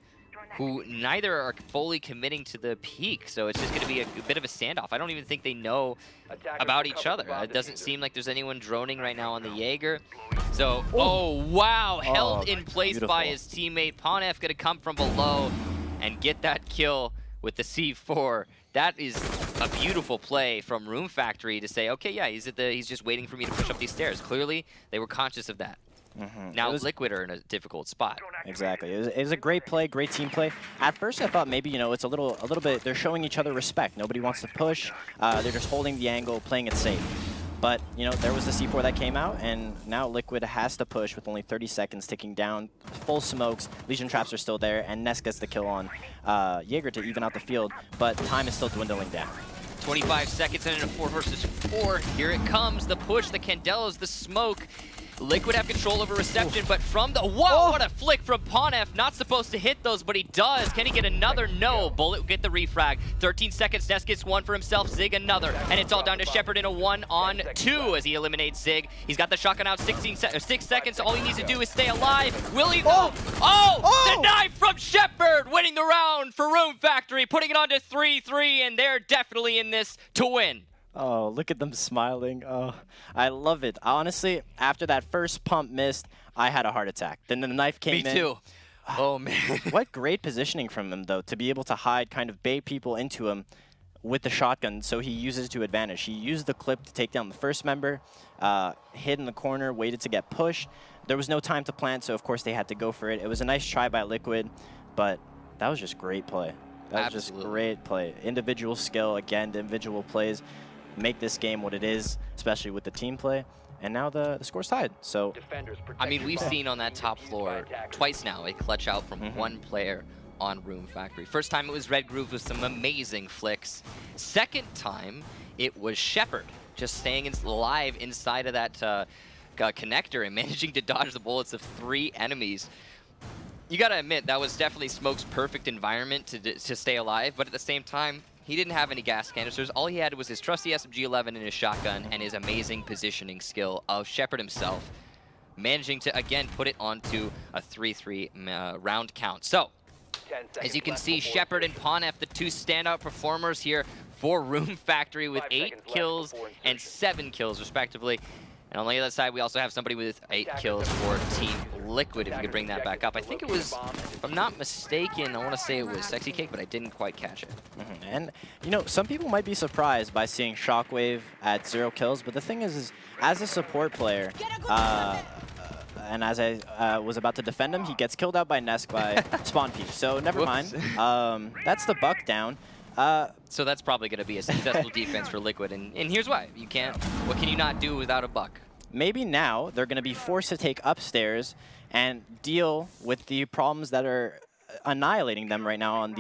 who neither are fully committing to the peak, so it's just going to be a bit of a standoff. I don't even think they know about each other. It doesn't seem like there's anyone droning right now on the Jaeger. So, oh wow, held in place by his teammate. Ponef going to come from below and get that kill with the C4. That is a beautiful play from Room Factory to say, okay, yeah, he's just waiting for me to push up these stairs. Clearly, they were conscious of that. Now Liquid are in a difficult spot. Exactly. It was a great play, great team play. At first, I thought maybe, you know, it's a little bit, they're showing each other respect. Nobody wants to push. They're just holding the angle, playing it safe. But, you know, there was the C4 that came out, and now Liquid has to push with only 30 seconds ticking down. Full smokes, Legion traps are still there, and Ness gets the kill on Jaeger to even out the field, but time is still dwindling down. 25 seconds and in a 4 versus 4. Here it comes, the push, the Candelas, the smoke. Liquid have control over reception, but from the... Whoa, what a flick from Ponef. Not supposed to hit those, but he does. Can he get another? No. Bullet will get the refrag. 13 seconds, Ness gets one for himself, Zig another. And it's all down to Shepard in a 1-on-2 as he eliminates Zig. He's got the shotgun out, 6 seconds. All he needs to do is stay alive. Will he though? Oh! The knife from Shepard, winning the round for Room Factory, putting it on to 3-3, and they're definitely in this to win. Oh, look at them smiling. Oh, I love it. Honestly, after that first pump missed, I had a heart attack. Then the knife came in. Me too. Oh, man. What great positioning from him, though, to be able to hide, kind of bait people into him with the shotgun, so he uses it to advantage. He used the clip to take down the first member, hid in the corner, waited to get pushed. There was no time to plant, so of course they had to go for it. It was a nice try by Liquid, but that was just great play. That was just great play. Individual skill, again, the individual plays make this game what it is, especially with the team play. And now the score's tied. So, I mean, we've seen on that top floor twice now a clutch out from one player on Room Factory. First time it was Red Groove with some amazing flicks. Second time it was Shepard just staying alive inside of that connector and managing to dodge the bullets of 3 enemies. You gotta admit, that was definitely Smoke's perfect environment to stay alive, but at the same time, he didn't have any gas canisters. All he had was his trusty SMG-11 and his shotgun and his amazing positioning skill of Shepard himself, managing to, again, put it onto a 3-3 round count. So, as you can see, Shepard and Ponef, the 2 standout performers here for Room Factory with 8 kills and 7 kills, respectively. And on the other side, we also have somebody with 8 kills for Team Liquid, if you could bring that back up. I think it was, if I'm not mistaken, I want to say it was Sexy Cake, but I didn't quite catch it. And, you know, some people might be surprised by seeing Shockwave at 0 kills, but the thing is as a support player, and as I was about to defend him, he gets killed out by Nesk by Spawn Peak. So never mind. That's the buck down. So that's probably going to be a successful defense for Liquid, and here's why. You can't, what can you not do without a buck? Maybe now they're going to be forced to take upstairs and deal with the problems that are annihilating them right now on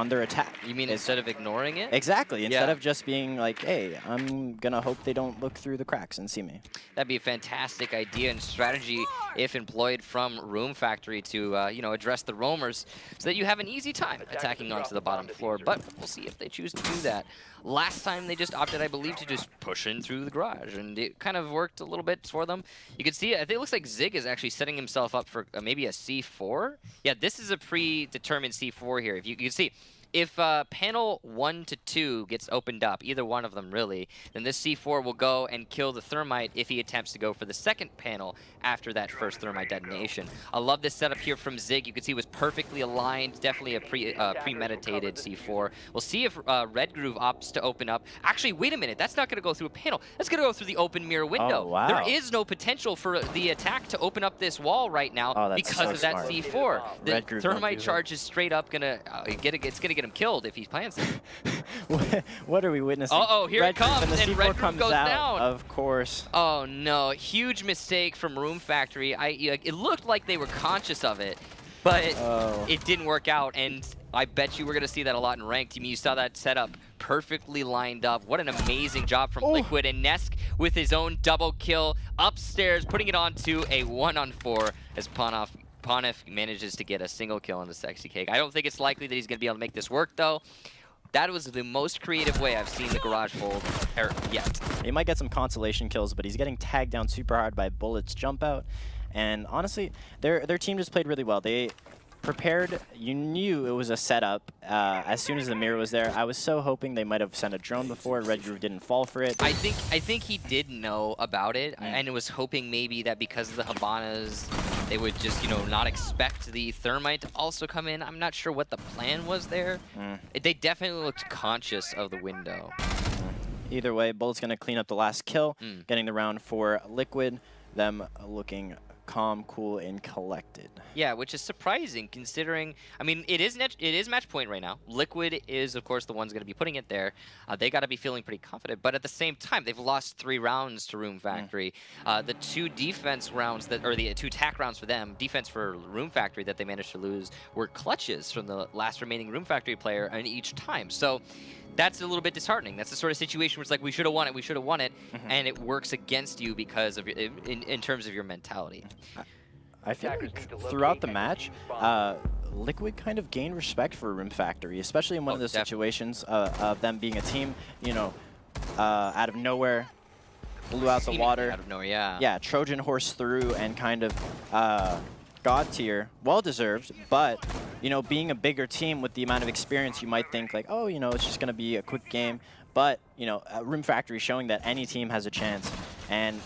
their attack. You mean instead of ignoring it? Exactly. Instead of just being like, hey, I'm going to hope they don't look through the cracks and see me. That'd be a fantastic idea and strategy if employed from Room Factory to, you know, address the roamers so that you have an easy time attacking onto the bottom floor. But we'll see if they choose to do that. Last time they just opted, I believe, to just push in through the garage, and it kind of worked a little bit for them. You can see, I think it looks like Zig is actually setting himself up for maybe a C4. Yeah, this is a predetermined C4 here. If you can see, if panel 1 to 2 gets opened up, either one of them really, then this C4 will go and kill the thermite if he attempts to go for the second panel after that first thermite detonation. I love this setup here from Zig. You can see it was perfectly aligned, definitely a premeditated C4. We'll see if Red Groove opts to open up. Actually, wait a minute, that's not going to go through a panel. That's going to go through the open mirror window. Oh, wow. There is no potential for the attack to open up this wall right now because of that C4. The thermite charge is straight up going to it's going to get him killed if he plants it. What are we witnessing? Uh-oh, here it comes, and the C4 Red comes goes out, down. Of course. Oh no, huge mistake from Room Factory. It looked like they were conscious of it, but it didn't work out, and I bet you we're going to see that a lot in Ranked. I mean, you saw that setup perfectly lined up. What an amazing job from Liquid, and Nesk with his own double kill upstairs, putting it onto a 1-on-4 as Ponef manages to get a single kill on the Sexy Cake. I don't think it's likely that he's going to be able to make this work, though. That was the most creative way I've seen the garage hold yet. He might get some consolation kills, but he's getting tagged down super hard by Bullet's jump out. And honestly, their team just played really well. They prepared. You knew it was a setup as soon as the mirror was there. I was so hoping they might have sent a drone before. Red Groove didn't fall for it. I think he did know about it, and was hoping maybe that because of the Habanas, they would just, you know, not expect the thermite to also come in. I'm not sure what the plan was there. They definitely looked conscious of the window. Either way, Bullet's going to clean up the last kill, getting the round for Liquid. Them looking calm, cool, and collected. Yeah, which is surprising considering, I mean, it is match point right now. Liquid is, of course, the ones going to be putting it there. They got to be feeling pretty confident, but at the same time, they've lost 3 rounds to Room Factory. The 2 defense rounds or the 2 attack rounds for them, defense for Room Factory that they managed to lose, were clutches from the last remaining Room Factory player in each time. So that's a little bit disheartening. That's the sort of situation where it's like, we should have won it, and it works against you because of in terms of your mentality. I feel like throughout the match, Liquid kind of gained respect for Room Factory, especially in one of those situations of them being a team, you know, out of nowhere, blew out the water. Out of nowhere, yeah. Yeah, Trojan horse through and kind of God tier, well-deserved, but, you know, being a bigger team with the amount of experience, you might think like, oh, you know, it's just going to be a quick game. But, you know, Room Factory showing that any team has a chance. And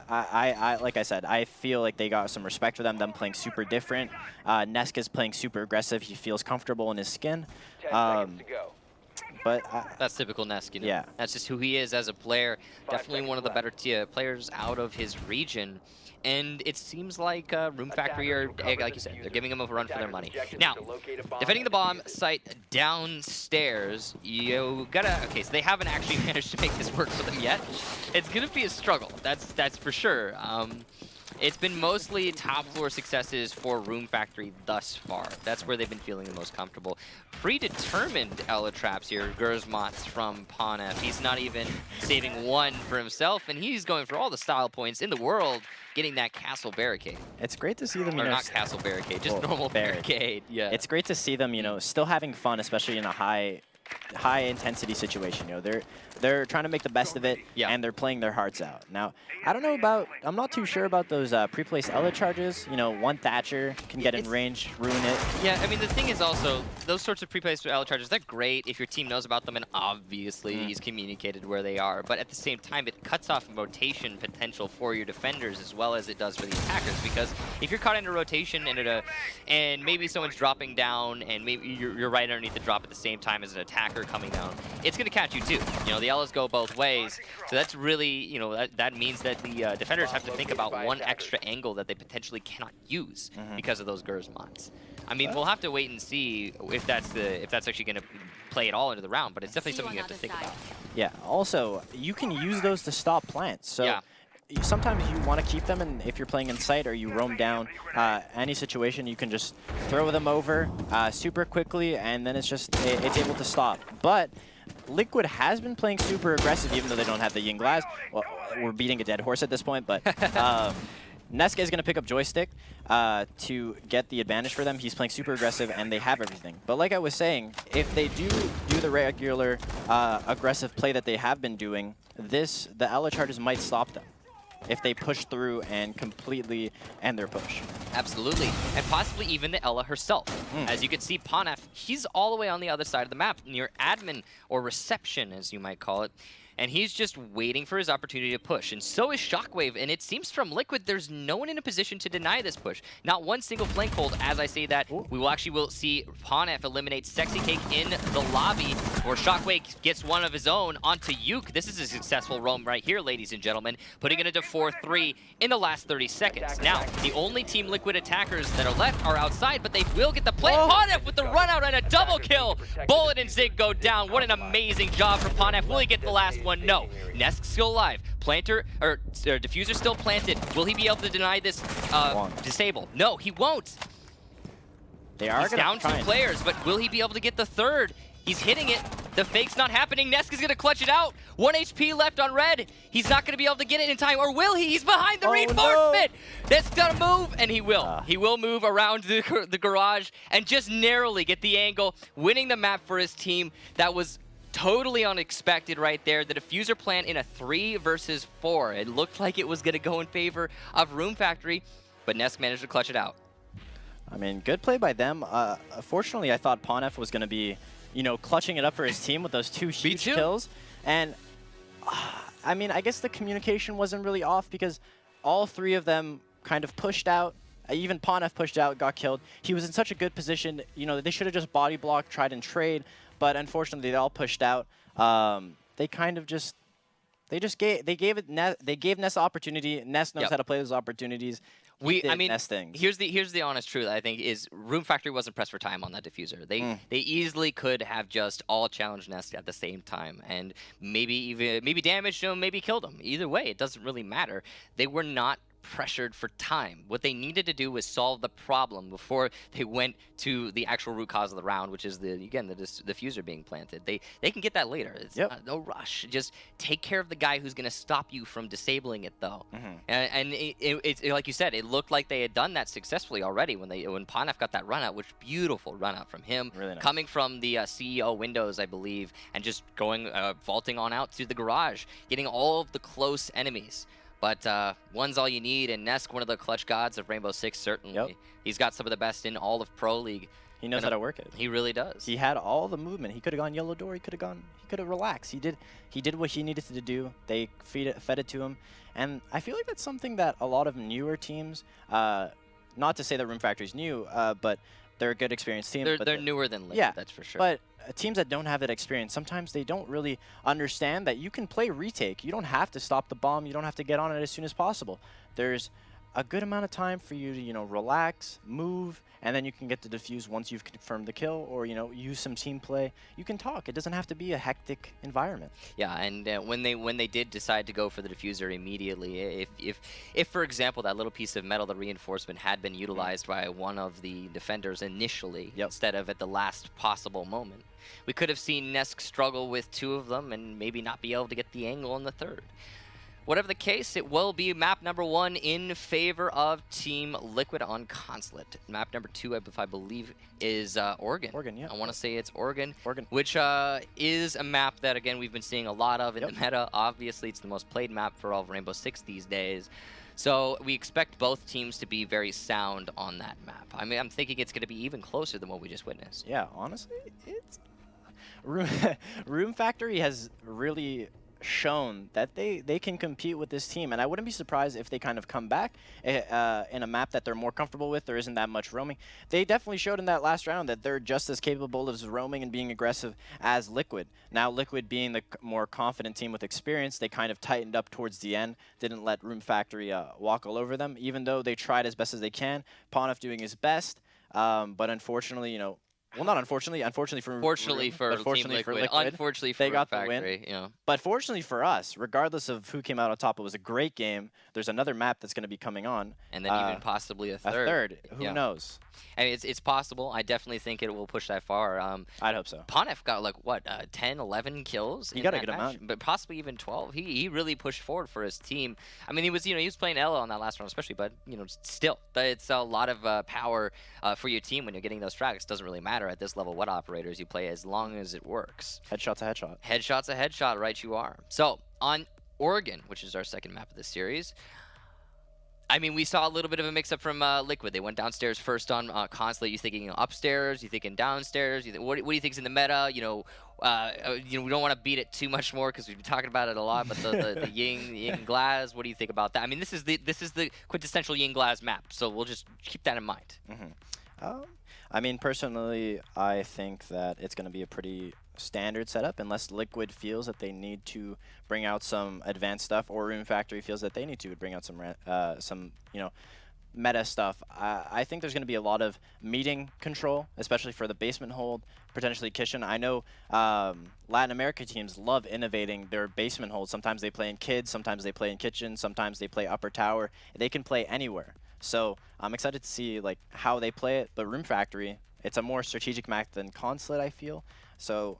I like I said, I feel like they got some respect for them playing super different. Nesk is playing super aggressive. He feels comfortable in his skin. 10 seconds to go. But that's typical Nesk, you know. Yeah. That's just who he is as a player. Definitely one of the better players out of his region. And it seems like Room Factory are, like you said, they're giving him a run for their money. Now, defending the bomb site downstairs, you gotta, okay, so they haven't actually managed to make this work for them yet. It's gonna be a struggle, that's for sure. It's been mostly top floor successes for Room Factory thus far. That's where they've been feeling the most comfortable. Predetermined Ela traps here, Gersmots from Ponef. He's not even saving one for himself, and he's going for all the style points in the world, getting that castle barricade. It's great to see them, or not castle barricade, just normal barricade. Yeah. It's great to see them, still having fun, especially in a high intensity situation. They're trying to make the best of it, and they're playing their hearts out. Now, I'm not too sure about those pre-placed Ela charges. One Thatcher can get in range, ruin it. Yeah, I mean, the thing is also, those sorts of pre-placed Ela charges, they're great if your team knows about them, and obviously he's communicated where they are. But at the same time, it cuts off rotation potential for your defenders as well as it does for the attackers. Because if you're caught in a rotation and maybe someone's dropping down, and maybe you're right underneath the drop at the same time as an attacker coming down, it's going to catch you too. The Elas go both ways. So that's really, that means that the defenders have to think about one extra angle that they potentially cannot use because of those Gersmots. I mean, we'll have to wait and see if that's actually going to play it all into the round, but it's definitely something you have to think about. Yeah. Also, you can use those to stop plants. So sometimes you want to keep them, and if you're playing in sight or you roam down any situation, you can just throw them over super quickly, and then it's able to stop. But Liquid has been playing super aggressive, even though they don't have the Yin Glass. Well, we're beating a dead horse at this point, but Neska is going to pick up Joystick to get the advantage for them. He's playing super aggressive, and they have everything. But like I was saying, if they do the regular aggressive play that they have been doing, the Ela charges might stop them if they push through and completely end their push. Absolutely, and possibly even the Ela herself. As you can see, Ponef, he's all the way on the other side of the map, near admin, or reception, as you might call it. And he's just waiting for his opportunity to push. And so is Shockwave, and it seems from Liquid there's no one in a position to deny this push. Not one single flank hold. As I say that, we will see Ponef eliminate Sexy Cake in the lobby, where Shockwave gets one of his own onto Yuke. This is a successful roam right here, ladies and gentlemen, putting it into 4-3 in the last 30 seconds. Now, the only Team Liquid attackers that are left are outside, but they will get the play. Ponef with the run out and a double kill. Bullet and Zig go down. What an amazing job from Ponef. Will he get the last one? No. Nesk's still alive. Planter, or Diffuser still planted. Will he be able to deny this disable? No, he won't. He's down 2 players, but will he be able to get the third? He's hitting it. The fake's not happening. Nesk is going to clutch it out. 1 HP left on red. He's not going to be able to get it in time, or will he? He's behind the reinforcement. Nesk's got to move, and he will. He will move around the garage and just narrowly get the angle, winning the map for his team. That was totally unexpected right there. The diffuser plan in a 3 versus 4. It looked like it was going to go in favor of Room Factory, but Nesk managed to clutch it out. I mean, good play by them. Fortunately, I thought Ponef was going to be, clutching it up for his team with those 2 huge kills. And, I mean, I guess the communication wasn't really off because all 3 of them kind of pushed out. Even Ponef pushed out, got killed. He was in such a good position. They should have just body blocked, tried and trade. But unfortunately, they all pushed out. They kind of gave Ness opportunity. Ness knows how to play those opportunities. Here's the honest truth. I think is Room Factory wasn't pressed for time on that diffuser. They easily could have just all challenged Ness at the same time, and maybe damaged him, maybe killed him. Either way, it doesn't really matter. They were not pressured for time. What they needed to do was solve the problem before they went to the actual root cause of the round, which is the diffuser being planted. They can get that later. It's no rush. Just take care of the guy who's going to stop you from disabling it, though. And it's like you said, it looked like they had done that successfully already when Ponef got that run out, which beautiful run out from him, really nice. Coming from the CEO windows, I believe, and just going vaulting on out to the garage, getting all of the close enemies. But one's all you need, and Nesk, one of the clutch gods of Rainbow Six, certainly. He's got some of the best in all of Pro League. He knows how to work it. He really does. He had all the movement. He could have gone yellow door. He could have relaxed. He did what he needed to do. They fed it to him, and I feel like that's something that a lot of newer teams, not to say that Room Factory's new, but they're a good experienced team. They're newer than Liquid, that's for sure. But teams that don't have that experience, sometimes they don't really understand that you can play retake. You don't have to stop the bomb. You don't have to get on it as soon as possible. There's a good amount of time for you to, relax, move, and then you can get to defuse once you've confirmed the kill, or, use some team play. You can talk. It doesn't have to be a hectic environment. Yeah, and when they did decide to go for the diffuser immediately, if for example that little piece of metal, the reinforcement, had been utilized by one of the defenders initially instead of at the last possible moment, we could have seen Nesk struggle with 2 of them and maybe not be able to get the angle on the 3rd. Whatever the case, it will be map number 1 in favor of Team Liquid on Consulate. Map number 2, I believe, is Oregon. Oregon, yeah. I want to say it's Oregon. Oregon. Which is a map that, again, we've been seeing a lot of in the meta. Obviously, it's the most played map for all of Rainbow Six these days. So we expect both teams to be very sound on that map. I mean, I'm thinking it's going to be even closer than what we just witnessed. Yeah, honestly, it's... Room Factory has really shown that they can compete with this team, and I wouldn't be surprised if they kind of come back in a map that they're more comfortable with. There isn't that much roaming. They definitely showed in that last round that they're just as capable of roaming and being aggressive as Liquid. Now Liquid being the more confident team with experience, they kind of tightened up towards the end, didn't let Room Factory walk all over them, even though they tried as best as they can. Ponif doing his best, but unfortunately, well, not unfortunately. Unfortunately for Team Liquid. Unfortunately for they got the Factory, win. But fortunately for us, regardless of who came out on top, it was a great game. There's another map that's going to be coming on, and then even possibly a third. Who knows? I mean, it's possible. I definitely think it will push that far. I'd hope so. Ponif got like what 10, 11 kills. He got a good amount, but possibly even 12. He really pushed forward for his team. I mean, he was playing Ella on that last round, especially. But still, it's a lot of power for your team when you're getting those frags. Doesn't really matter at this level what operators you play, as long as it works. Headshot's a headshot. Headshot's a headshot, right? You are. So on Oregon, which is our second map of this series. I mean, we saw a little bit of a mix-up from Liquid. They went downstairs first on Consulate. You thinking upstairs? You thinking downstairs? What do you think's in the meta? We don't want to beat it too much more because we've been talking about it a lot. But the Ying Glaz, what do you think about that? I mean, this is the quintessential Ying Glaz map, so we'll just keep that in mind. I mean, personally, I think that it's going to be a pretty standard setup unless Liquid feels that they need to bring out some advanced stuff, or Room Factory feels that they need to bring out some meta stuff. I think there's going to be a lot of meeting control, especially for the basement hold, potentially kitchen. I know Latin America teams love innovating their basement hold. Sometimes they play in kids, sometimes they play in kitchen, sometimes they play upper tower. They can play anywhere. So I'm excited to see how they play it. But Room Factory, it's a more strategic map than Consulate, I feel. So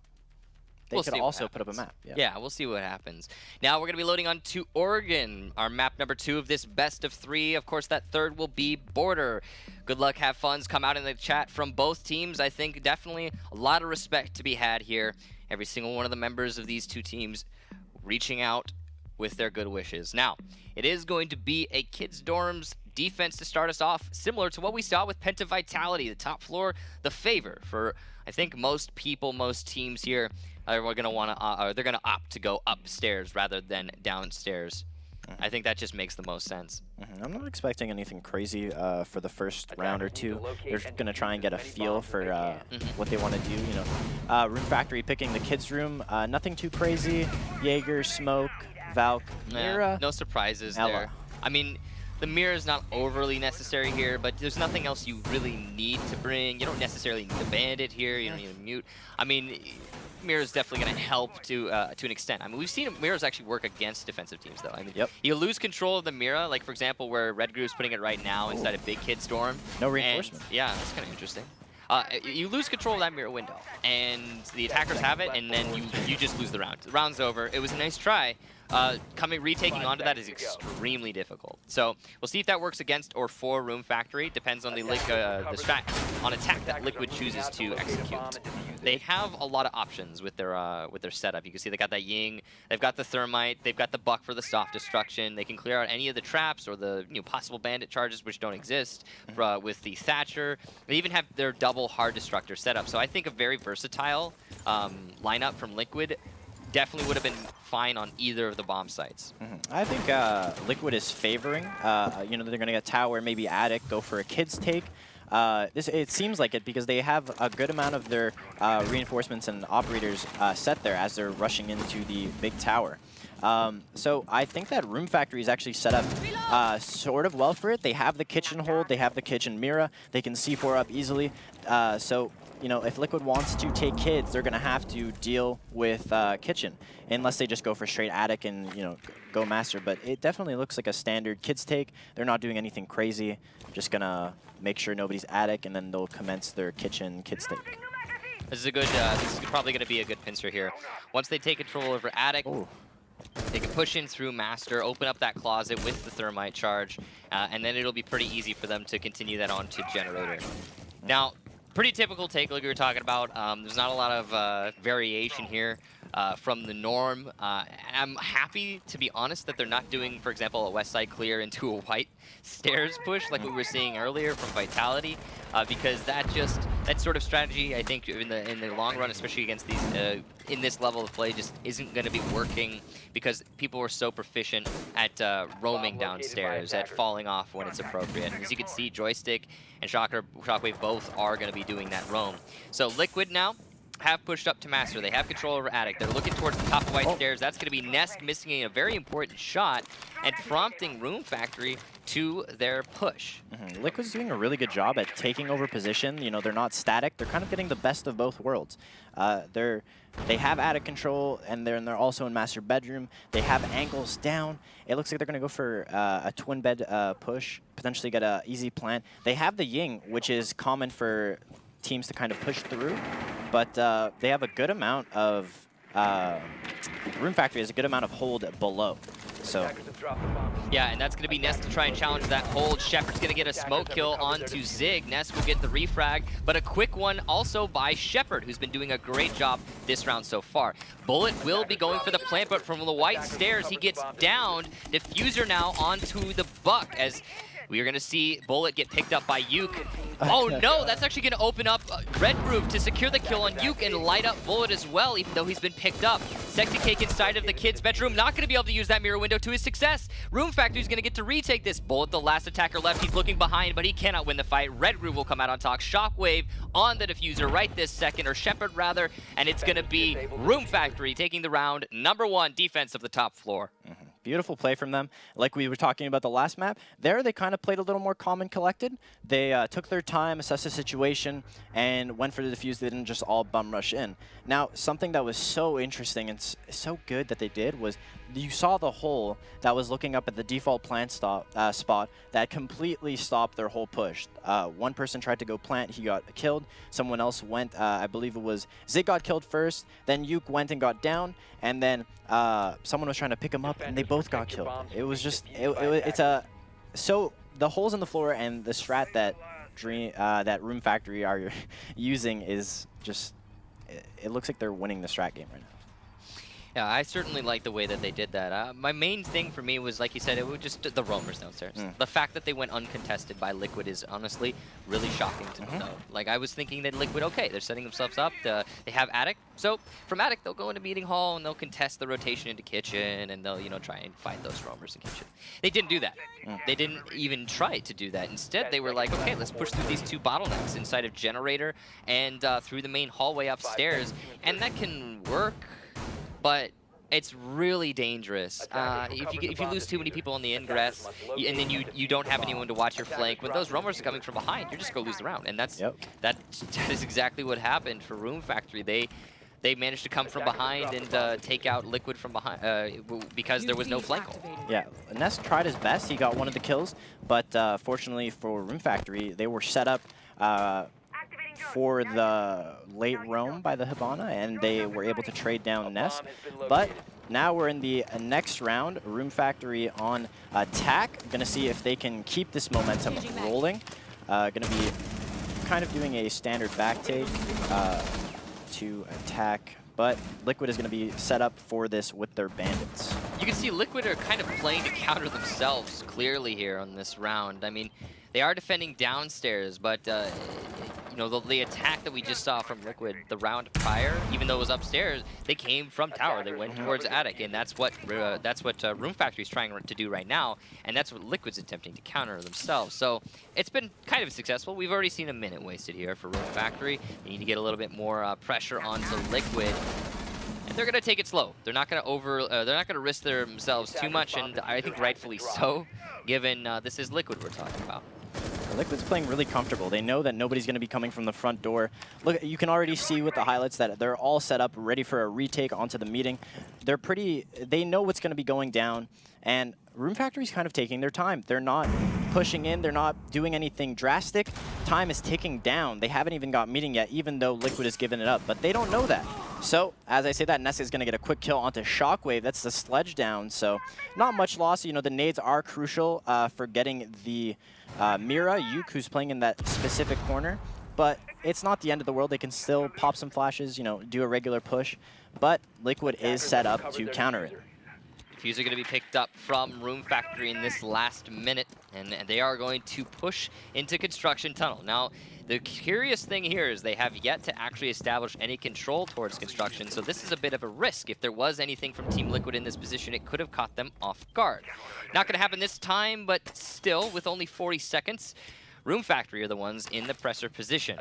they could also put up a map. Yeah, we'll see what happens. Now we're going to be loading on to Oregon, our map number 2 of this best of 3. Of course, that third will be Border. Good luck, have funs. Come out in the chat from both teams. I think definitely a lot of respect to be had here. Every single one of the members of these 2 teams reaching out with their good wishes. Now, it is going to be a kids' dorms defense to start us off, similar to what we saw with Penta Vitality. The top floor, the favor for, I think, most people, most teams here are going to want to, they're going to opt to go upstairs rather than downstairs. I think that just makes the most sense. I'm not expecting anything crazy for the first round or 2. They're going to try and get a feel for what they want to do. Room Factory picking the kids' room. Nothing too crazy. Jaeger, Smoke, Valk, Mira. No surprises Ella. there. I mean, the mirror is not overly necessary here, but there's nothing else you really need to bring. You don't necessarily need a bandit here. You don't need a mute. I mean, mirror is definitely going to help to an extent. I mean, we've seen mirrors actually work against defensive teams, though. I mean, you lose control of the mirror, like, for example, where Red Group's putting it right now inside a big kid storm. No reinforcement. Yeah, that's kind of interesting. You lose control of that mirror window, and the attackers have it, and then you just lose the round. The round's over. It was a nice try. Retaking onto that is extremely difficult. So we'll see if that works against or for Room Factory. Depends on the strat on attack that Liquid chooses to execute. They have a lot of options with their setup. You can see they got that Ying, they've got the Thermite, they've got the Buck for the soft destruction. They can clear out any of the traps or the possible bandit charges which don't exist with the Thatcher. They even have their double hard destructor setup. So I think a very versatile lineup from Liquid definitely would have been fine on either of the bomb sites. I think Liquid is favoring. They're going to get tower, maybe attic, go for a kids take. It seems like it because they have a good amount of their reinforcements and operators set there as they're rushing into the big tower. So I think that Room Factory is actually set up sort of well for it. They have the kitchen hold, they have the kitchen mirror, they can C4 up easily. So, you know, if Liquid wants to take kids, they're going to have to deal with kitchen, unless they just go for straight attic and, you know, go master. But it definitely looks like a standard kids take. They're not doing anything crazy, just going to make sure nobody's attic, and then they'll commence their kitchen kids take. This is a good. This is probably going to be a good pincer here. Once they take control over attic, they can push in through master, open up that closet with the thermite charge, and then it'll be pretty easy for them to continue that on to generator. Now, pretty typical take like we were talking about. There's not a lot of variation here from the norm. I'm happy, to be honest, that they're not doing, for example, a west side clear into a white stairs push like we were seeing earlier from Vitality, because that sort of strategy, I think, in the long run, especially against these in this level of play, just isn't going to be working because people are so proficient at roaming downstairs, at falling off when it's appropriate. And as you can see, Joystick and Shockwave both are going to be doing that roam. So Liquid now have pushed up to master. They have control over attic. They're looking towards the top of white stairs. That's going to be Nest missing a very important shot and prompting Room Factory to their push. Liquid's doing a really good job at taking over position. You know, they're not static. They're kind of getting the best of both worlds. They have attic control, and they're also in master bedroom. They have angles down. It looks like they're going to go for a twin bed push, potentially get an easy plant. They have the Ying, which is common for teams to kind of push through, but they have a good amount of Room Factory has a good amount of hold below. So yeah, and that's going to be Nest to try and challenge that hold. Shepard's going to get a smoke kill onto Zig. Nest will get the refrag, but a quick one also by Shepard, who's been doing a great job this round so far. Bullet will be going for the plant, but from the white stairs, he gets downed. Diffuser now onto the Buck, as we are going to see Bullet get picked up by Yuke. Oh no, that's actually going to open up Red Roof to secure the kill on Yuke and light up Bullet as well, even though he's been picked up. Sexy Cake inside of the kid's bedroom, not going to be able to use that mirror window to his success. Room Factory's going to get to retake this. Bullet, the last attacker left, he's looking behind, but he cannot win the fight. Red Roof will come out on top. Shockwave on the Diffuser right this second, or Shepard rather, and it's going to be Room Factory taking the round. #1 defense of the top floor. Beautiful play from them. Like we were talking about the last map, there they kind of played a little more calm and collected. They took their time, assessed the situation, and went for the defuse. They didn't just all bum rush in. Now, something that was so interesting and so good that they did was you saw the hole that was looking up at the default plant spot that completely stopped their whole push. One person tried to go plant, he got killed. Someone else went, I believe it was Zig got killed first, then Yuke went and got down, and then someone was trying to pick him up, and they both got killed. It was just, so the holes in the floor and the strat that that Room Factory are using is just, it looks like they're winning the strat game right now. Yeah, I certainly like the way that they did that. My main thing for me was, like you said, it was just the roamers downstairs. The fact that they went uncontested by Liquid is honestly really shocking to me, though. Like, I was thinking that Liquid, okay, they're setting themselves up. They have attic, so from attic they'll go into meeting hall and they'll contest the rotation into kitchen, and they'll, you know, try and find those roamers in kitchen. They didn't do that. They didn't even try to do that. Instead, they were like, okay, let's push through these two bottlenecks inside of generator and through the main hallway upstairs, and that can work. But it's really dangerous. If you lose too many people on the ingress, and then you don't have anyone to watch your flank, when those roamers are coming from behind, you're just going to lose the round. And that is exactly what happened for Room Factory. They managed to come from behind and take out Liquid from behind because there was no flank hold. Yeah, Nest tried his best. He got one of the kills, but fortunately for Room Factory, they were set up for the late roam by the Hibana, and they were able to trade down Nest. But now we're in the next round. Room Factory on attack. Gonna see if they can keep this momentum rolling. Gonna be kind of doing a standard back take to attack, but Liquid is gonna be set up for this with their bandits. You can see Liquid are kind of playing to counter themselves clearly here on this round. I mean, they are defending downstairs, but you know, the attack that we just saw from Liquid the round prior, even though it was upstairs, they came from tower. They went towards attic, and that's what Room Factory is trying to do right now, and that's what Liquid's attempting to counter themselves. So it's been kind of successful. We've already seen a minute wasted here for Room Factory. They need to get a little bit more pressure onto Liquid. they're going to take it slow. They're not going to they're not going to risk themselves too much, and I think rightfully so, given this is Liquid we're talking about. Liquid's playing really comfortable. They know that nobody's going to be coming from the front door. Look, you can already see with the highlights that they're all set up, ready for a retake onto the meeting. They know what's going to be going down, and Room Factory's kind of taking their time. They're not pushing in. They're not doing anything drastic. Time is ticking down. They haven't even got meeting yet, even though Liquid has given it up, but they don't know that. So, as I say that, Ness is going to get a quick kill onto Shockwave. That's the sledge down, so not much loss. You know, the nades are crucial for getting the Mira, Yuke, who's playing in that specific corner, but it's not the end of the world. They can still pop some flashes, you know, do a regular push, but Liquid is set up to counter it. Defuse are going to be picked up from Room Factory in this last minute, and they are going to push into Construction Tunnel. Now, the curious thing here is they have yet to actually establish any control towards construction, so this is a bit of a risk. If there was anything from Team Liquid in this position, it could have caught them off guard. Not going to happen this time, but still, with only 40 seconds, Room Factory are the ones in the presser position.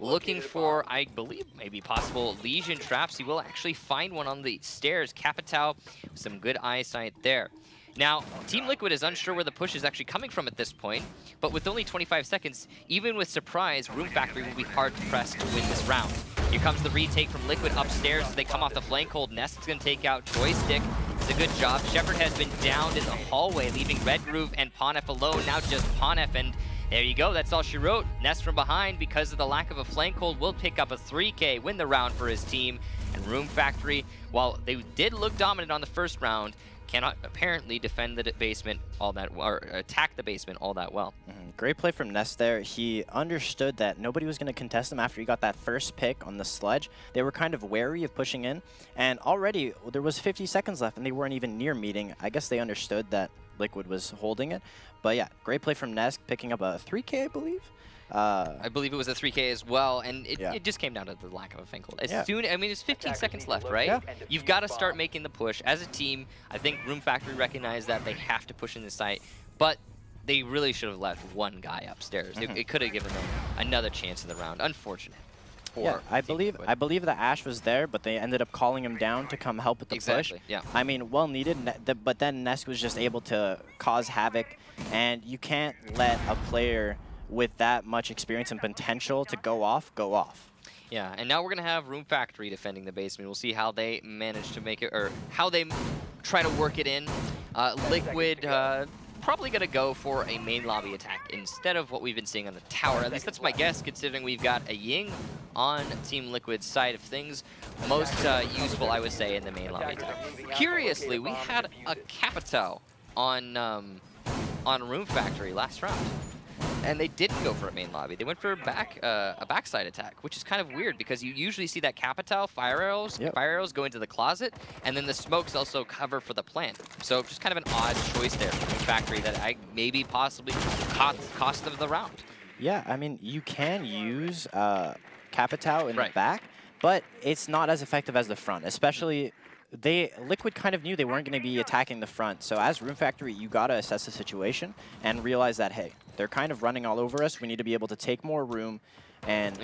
Looking for, I believe, maybe possible Legion traps. He will actually find one on the stairs. Capitao, some good eyesight there. Now, Team Liquid is unsure where the push is actually coming from at this point, but with only 25 seconds, even with surprise, Room Factory will be hard to press to win this round. Here comes the retake from Liquid upstairs as they come off the flank hold. Nest is going to take out Joystick. It's a good job. Shepard has been downed in the hallway, leaving Red Groove and Ponef alone. Now just Ponef, and there you go. That's all she wrote. Nest from behind, because of the lack of a flank hold, will pick up a 3K, win the round for his team. And Room Factory, while they did look dominant on the first round, cannot apparently defend the basement all that, or attack the basement all that well. Great play from Nest there. He understood that nobody was going to contest him after he got that first pick on the sledge. They were kind of wary of pushing in, and already there was 50 seconds left and they weren't even near meeting. I guess they understood that Liquid was holding it. But yeah, great play from Nest, picking up a 3K, I believe. I believe it was a 3K as well, and it just came down to the lack of a flank hold. I mean, it's 15 seconds left, right? Yeah. You've got to start making the push. As a team, I think Room Factory recognized that they have to push in the site, but they really should have left one guy upstairs. It could have given them another chance in the round. Unfortunate. Yeah, I believe the Ash was there, but they ended up calling him down to come help with the push. Yeah. I mean, well needed, but then Nest was just able to cause havoc, and you can't let a player with that much experience and potential to go off. Yeah, and now we're going to have Room Factory defending the basement. We'll see how they manage to make it, or how they try to work it in. Liquid probably going to go for a main lobby attack instead of what we've been seeing on the tower. At least that's my guess, considering we've got a Ying on Team Liquid's side of things. Most useful, I would say, in the main lobby attack. Curiously, we had a Capitao on Room Factory last round, and they didn't go for a main lobby. They went for a backside attack, which is kind of weird because you usually see that Capitao fire arrows go into the closet, and then the smokes also cover for the plant. So just kind of an odd choice there from Room Factory that I maybe possibly cost them the round. Yeah, I mean, you can use Capitao in the back, but it's not as effective as the front, especially Liquid kind of knew they weren't going to be attacking the front. So as Room Factory, you got to assess the situation and realize that, hey, they're kind of running all over us. We need to be able to take more room and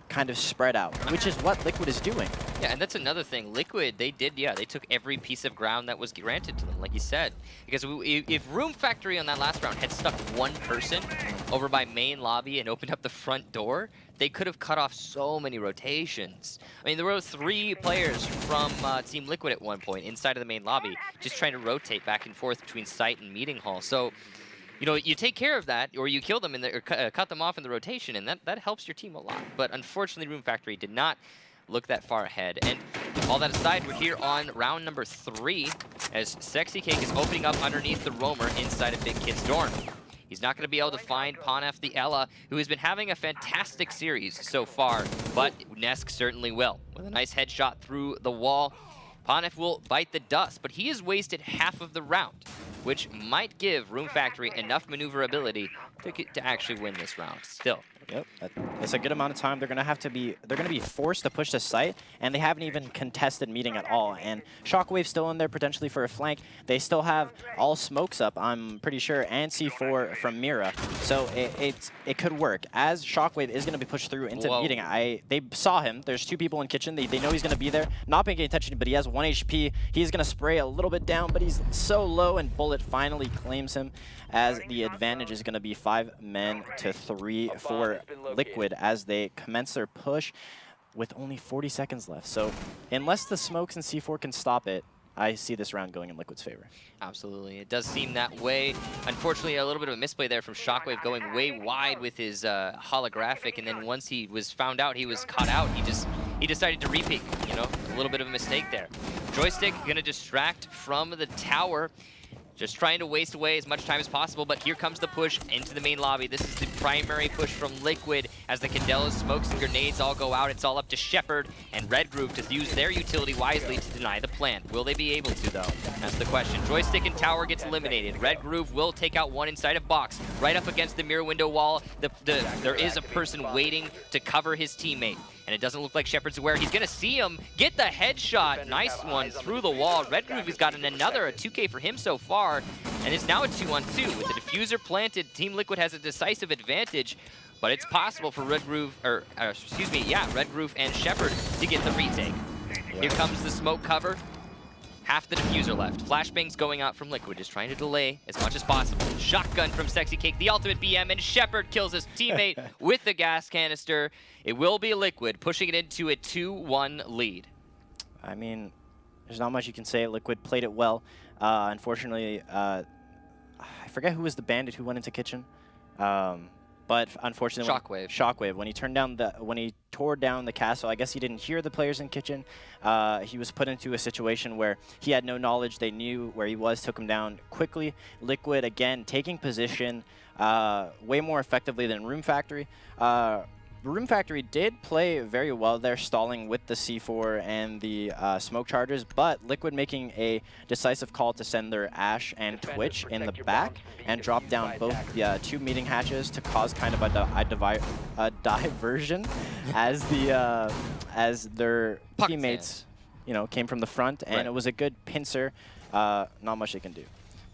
kind of spread out, which is what Liquid is doing. Yeah, and that's another thing. Liquid, they took every piece of ground that was granted to them, like you said. Because if Room Factory on that last round had stuck one person over by main lobby and opened up the front door, they could have cut off so many rotations. I mean, there were 3 players from Team Liquid at one point inside of the main lobby, just trying to rotate back and forth between site and meeting hall. So, you know, you take care of that, or you kill them or cut them off in the rotation, and that helps your team a lot. But unfortunately, Room Factory did not look that far ahead. And all that aside, we're here on round number 3 as Sexy Cake is opening up underneath the roamer inside of Big Kid's dorm. He's not going to be able to find Ponef the Ella, who has been having a fantastic series so far, but Nesk certainly will. With a nice headshot through the wall, Ponef will bite the dust, but he has wasted half of the round, which might give Room Factory enough maneuverability to actually win this round. Still, Yep, it's a good amount of time. They're gonna be forced to push the site, and they haven't even contested meeting at all. And Shockwave's still in there potentially for a flank. They still have all smokes up, I'm pretty sure, and C4 from Mira. So it could work. As Shockwave is gonna be pushed through into meeting, they saw him. There's 2 people in kitchen. They know he's gonna be there. Not paying any attention, but he has 1 HP. He's gonna spray a little bit down, but he's so low, and Bullet finally claims him, as the advantage is gonna be 5 men to 3 for Liquid as they commence their push with only 40 seconds left. So unless the smokes and C4 can stop it, I see this round going in Liquid's favor. Absolutely. It does seem that way. Unfortunately, a little bit of a misplay there from Shockwave, going way wide with his holographic, and then once he was found out he was caught out, he decided to re-peek. You know, a little bit of a mistake there. Joystick gonna distract from the tower. Just trying to waste away as much time as possible, but here comes the push into the main lobby. This is the primary push from Liquid as the Candelas, smokes, and grenades all go out. It's all up to Shepard and Red Groove to use their utility wisely to deny the plant. Will they be able to, though? That's the question. Joystick and tower gets eliminated. Red Groove will take out one inside a box, right up against the mirror window wall. There is a person waiting to cover his teammate. And it doesn't look like Shepard's aware. He's going to see him get the headshot. Nice one through the wall. Red Groove has gotten a 2K for him so far. And it's now a 2-on-2. With the diffuser planted, Team Liquid has a decisive advantage. But it's possible for Red Groove, Red Groove and Shepard to get the retake. Yeah. Here comes the smoke cover. Half the diffuser left. Flashbangs going out from Liquid, just trying to delay as much as possible. Shotgun from Sexy Cake, the ultimate BM, and Shepard kills his teammate with the gas canister. It will be Liquid, pushing it into a 2-1 lead. I mean, there's not much you can say. Liquid played it well. Unfortunately, I forget who was the bandit who went into kitchen. But unfortunately, Shockwave. When he tore down the castle, I guess he didn't hear the players in kitchen. He was put into a situation where he had no knowledge. They knew where he was, took him down quickly. Liquid again taking position way more effectively than Room Factory. Room Factory did play very well there, stalling with the C4 and the smoke chargers, but Liquid making a decisive call to send their Ashe and Twitch in the back and drop down both the 2 meeting hatches to cause kind of a diversion as their teammates, came from the front, and it was a good pincer. Not much they can do.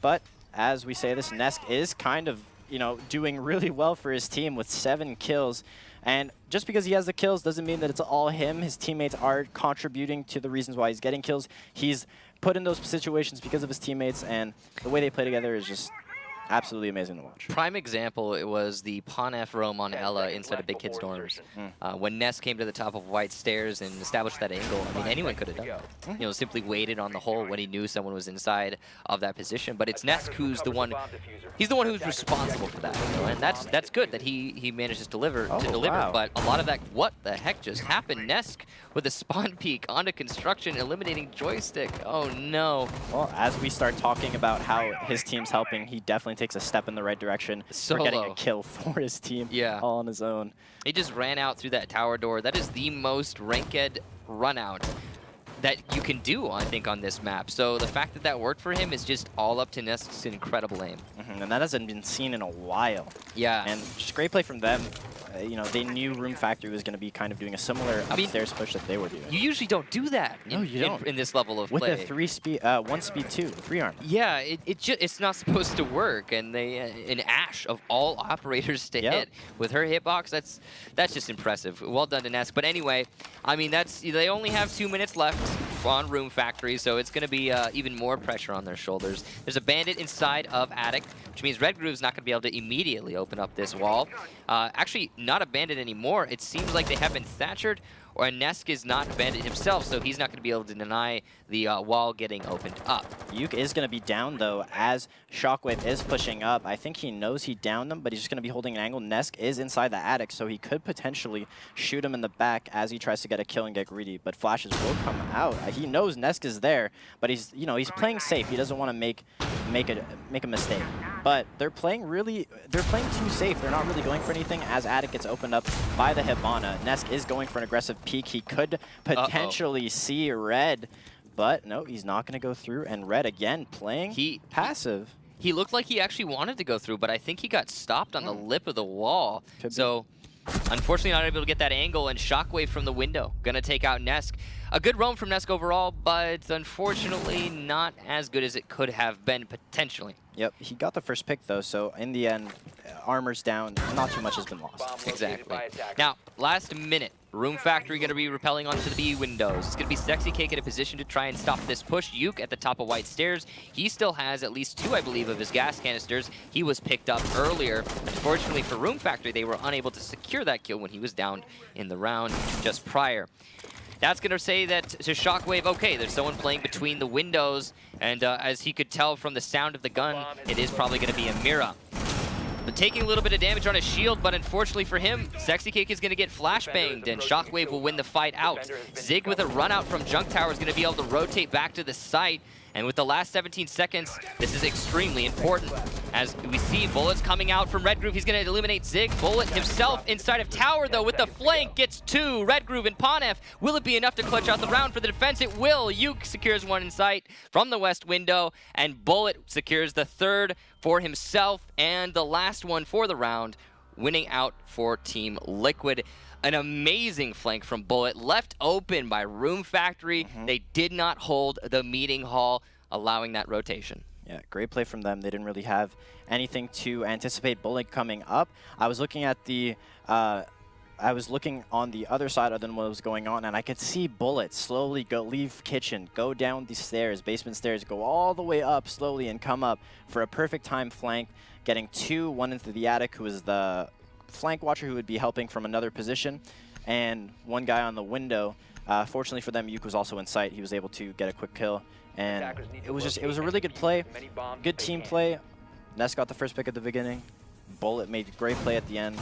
But as we say this, Nesk is kind of, doing really well for his team with 7 kills. And just because he has the kills doesn't mean that it's all him. His teammates are contributing to the reasons why he's getting kills. He's put in those situations because of his teammates, and the way they play together is just absolutely amazing to watch. Prime example, it was the Ponef roam on Ella inside of Big Kid Storms. When Ness came to the top of White Stairs and established that angle, I mean, anyone could have done that. Simply waited on the hole when he knew someone was inside of that position. But it's Ness who's the one, he's the one who's responsible for that. And that's good that he manages to deliver. Wow. But a lot of that, what the heck just happened? Nesk with a spawn peek onto construction, eliminating Joystick. Oh no. Well, as we start talking about how his team's helping, he definitely takes a step in the right direction for getting a kill for his team all on his own. He just ran out through that tower door. That is the most ranked run out that you can do, I think, on this map. So the fact that that worked for him is just all up to Nesk's incredible aim. And that hasn't been seen in a while. Yeah. And just great play from them. They knew Room Factory was going to be kind of doing a similar upstairs push that they were doing. You usually don't do that in this level of play. With a 1 speed 2, 3-arm. Yeah, it's not supposed to work. And an Ashe of all operators to hit with her hitbox, that's just impressive. Well done to Nesk. But anyway, I mean, they only have 2 minutes left on Room Factory, so it's going to be even more pressure on their shoulders. There's a bandit inside of Attic, which means Red Groove's not going to be able to immediately open up this wall. Actually, not a bandit anymore. It seems like they have been Thatchered, or Nesk is not a bandit himself, so he's not going to be able to deny the wall getting opened up. Yuke is going to be down, though, as Shockwave is pushing up. I think he knows he downed them, but he's just going to be holding an angle. Nesk is inside the attic, so he could potentially shoot him in the back as he tries to get a kill and get greedy, but flashes will come out. He knows Nesk is there, but he's playing safe. He doesn't want to make a mistake. But they're playing too safe. They're not really going for anything as Attic gets opened up by the Hibana. Nesk is going for an aggressive peek. He could potentially see Red, but no, he's not going to go through. And Red again playing passive. He looked like he actually wanted to go through, but I think he got stopped on the lip of the wall. Unfortunately, not able to get that angle, and Shockwave from the window gonna take out Nesk. A good roam from Nesk overall, but unfortunately not as good as it could have been potentially. Yep, he got the first pick though, so in the end, armor's down, not too much has been lost. Exactly. Now, last minute, Room Factory going to be repelling onto the B windows. It's going to be Sexy Cake in a position to try and stop this push. Yuke at the top of White Stairs. He still has at least 2, I believe, of his gas canisters. He was picked up earlier. Unfortunately for Room Factory, they were unable to secure that kill when he was down in the round just prior. That's going to say that to Shockwave, okay, there's someone playing between the windows, and as he could tell from the sound of the gun, it is probably going to be a Mira. But taking a little bit of damage on his shield, but unfortunately for him, Sexy Cake is going to get flashbanged, and Shockwave will win the fight out. Zig with a run out from Junk Tower is going to be able to rotate back to the site, and with the last 17 seconds, this is extremely important. As we see bullets coming out from Red Groove, he's going to eliminate Zig. Bullet himself inside of Tower, though, with the flank, gets 2. Red Groove and Ponef. Will it be enough to clutch out the round for the defense? It will. Yuke secures 1 in sight from the west window, and Bullet secures the 3rd for himself, and the last one for the round, winning out for Team Liquid. An amazing flank from Bullet, left open by Room Factory. They did not hold the meeting hall, allowing that rotation. Yeah, great play from them. They didn't really have anything to anticipate Bullet coming up. I was looking at the, I was looking on the other side other than what was going on, and I could see Bullet slowly leave kitchen, go down the stairs, basement stairs, go all the way up slowly and come up for a perfect time flank, getting 2, 1 into the attic, who is the flank watcher who would be helping from another position, and 1 guy on the window. Fortunately for them, Yuke was also in sight. He was able to get a quick kill, and it was a really good play, good team play. Ness got the first pick at the beginning. Bullet made a great play at the end,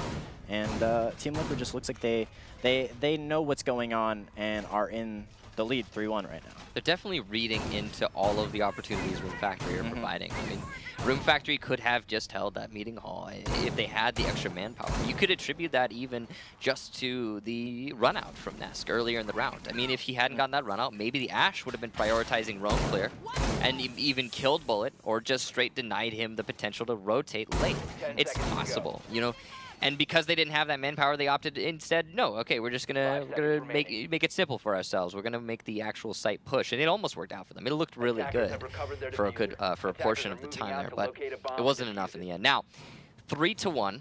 and Team Liquid just looks like they know what's going on and are in the lead 3-1 right now. They're definitely reading into all of the opportunities Room Factory are providing. I mean, Room Factory could have just held that meeting hall if they had the extra manpower. You could attribute that even just to the run out from Nesk earlier in the round. I mean, if he hadn't gotten that run out, maybe the Ash would have been prioritizing roam clear and even killed Bullet, or just straight denied him the potential to rotate late. It's possible, you know. And because they didn't have that manpower, they opted instead, no, okay, we're just gonna make it simple for ourselves. We're gonna make the actual site push, and it almost worked out for them. It looked really good for a portion of the time there, but it wasn't enough in the end. Now, 3-1.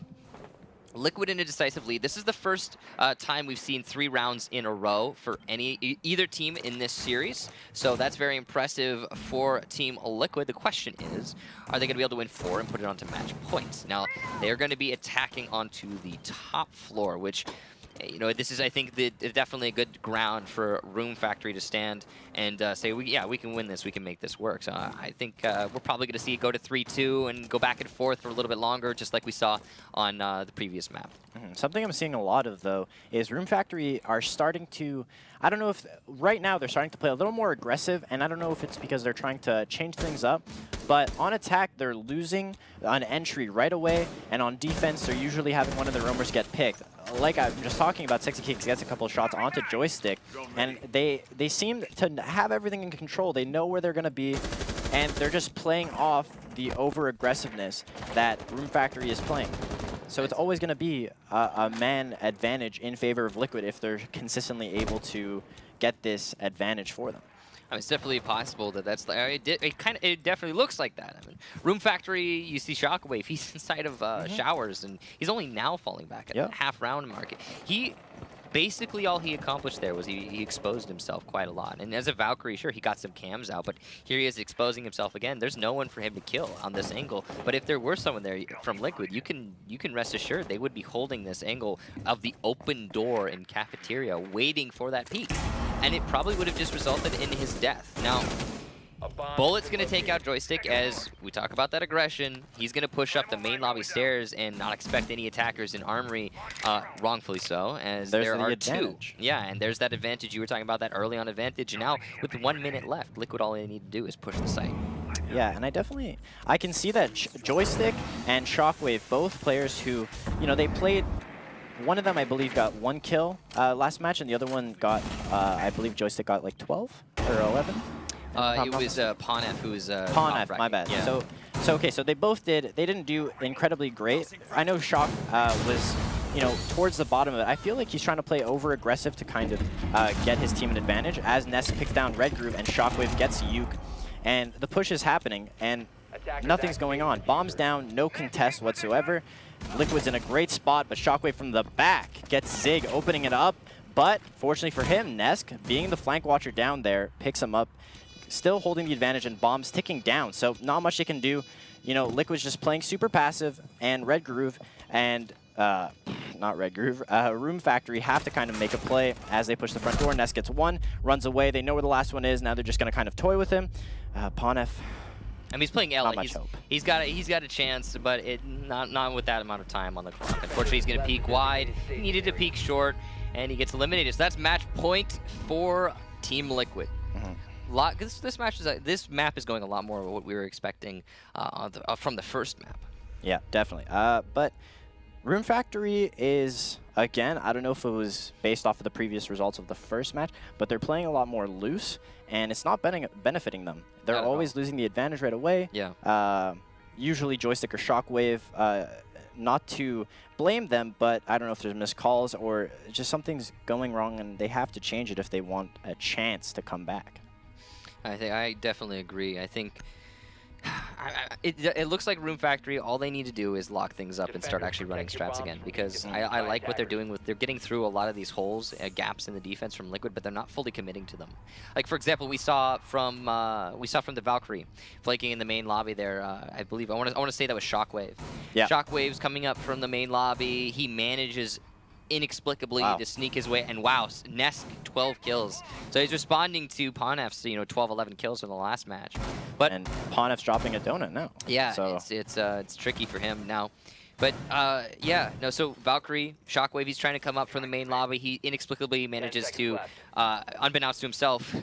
Liquid in a decisive lead. This is the first time we've seen 3 rounds in a row for either team in this series. So that's very impressive for Team Liquid. The question is, are they going to be able to win 4 and put it onto match points? Now, they're going to be attacking onto the top floor, which, you know, this is, I think, definitely a good ground for Room Factory to stand and say, yeah, we can win this, we can make this work. So I think we're probably going to see it go to 3-2 and go back and forth for a little bit longer, just like we saw on the previous map. Something I'm seeing a lot of, though, is Room Factory are starting to, I don't know if, right now they're starting to play a little more aggressive, and I don't know if it's because they're trying to change things up, but on attack, they're losing on entry right away, and on defense, they're usually having one of their roamers get picked. Like I'm just talking about, Sexy Cakes gets a couple of shots onto Joystick, and they seem to have everything in control. They know where they're going to be, and they're just playing off the over-aggressiveness that Room Factory is playing. So it's always going to be a man advantage in favor of Liquid if they're consistently able to get this advantage for them. I mean, it's definitely possible that that's it definitely looks like that. I mean, Room Factory, you see Shockwave, he's inside of showers, and he's only now falling back at the half round mark. Basically, all he accomplished there was he exposed himself quite a lot. And as a Valkyrie, sure, he got some cams out, but here he is exposing himself again. There's no one for him to kill on this angle. But if there were someone there from Liquid, you can rest assured they would be holding this angle of the open door in cafeteria, waiting for that peek. And it probably would have just resulted in his death. Now, Bullet's going to take out Joystick as we talk about that aggression. He's going to push up the main lobby stairs and not expect any attackers in Armory, wrongfully so, as there are 2. Yeah, and there's that advantage. You were talking about that early on advantage. And now, with 1 minute left, Liquid, all they need to do is push the site. Yeah, and I can see that Joystick and Shockwave, both players who, you know, they played. One of them, I believe, got 1 kill last match, and the other one got, I believe Joystick got like 12 or 11. It was Ponef who was Ponef, my bad. Yeah. So okay, so they both did. They didn't do incredibly great. I know Shock was towards the bottom of it, I feel like he's trying to play over-aggressive to kind of get his team an advantage as Nest picks down Red Groove and Shockwave gets Uke. And the push is happening, and nothing's going on. Bombs down, no contest whatsoever. Liquid's in a great spot, but Shockwave from the back gets Zig opening it up. But fortunately for him, Nesk, being the flank watcher down there, picks him up, still holding the advantage, and Bombs ticking down. So not much they can do. Liquid's just playing super passive, and Red Groove and not Red Groove, Room Factory have to kind of make a play as they push the front door. Nest gets one, runs away. They know where the last one is. Now they're just going to kind of toy with him. Ponef. I mean, he's playing Ella. Not much hope. He's got a chance, but not with that amount of time on the clock. Unfortunately, he's going to peek wide. He needed to peek short, and he gets eliminated. So that's match point for Team Liquid. This map is going a lot more of what we were expecting from the first map. Yeah, definitely. But Room Factory is, again, I don't know if it was based off of the previous results of the first match, but they're playing a lot more loose, and it's not benefiting them. They're always losing the advantage right away. Yeah. Usually Joystick or Shockwave, not to blame them, but I don't know if there's missed calls or just something's going wrong, and they have to change it if they want a chance to come back. I definitely agree. I think it looks like Room Factory, all they need to do is lock things up and start actually running strats again, because I like what they're doing they're getting through a lot of these holes, gaps in the defense from Liquid, but they're not fully committing to them. Like, for example, we saw from the Valkyrie flanking in the main lobby there. I believe I want to say that was Shockwave. Yeah. Shockwave's coming up from the main lobby. He manages inexplicably to sneak his way, and wow, Nesk 12 kills. So he's responding to Ponef's 12-11 kills from the last match. And Ponef's dropping a donut now. Yeah, so it's tricky for him now. But so Valkyrie, Shockwave, he's trying to come up from the main lobby. He inexplicably manages to, unbeknownst to himself,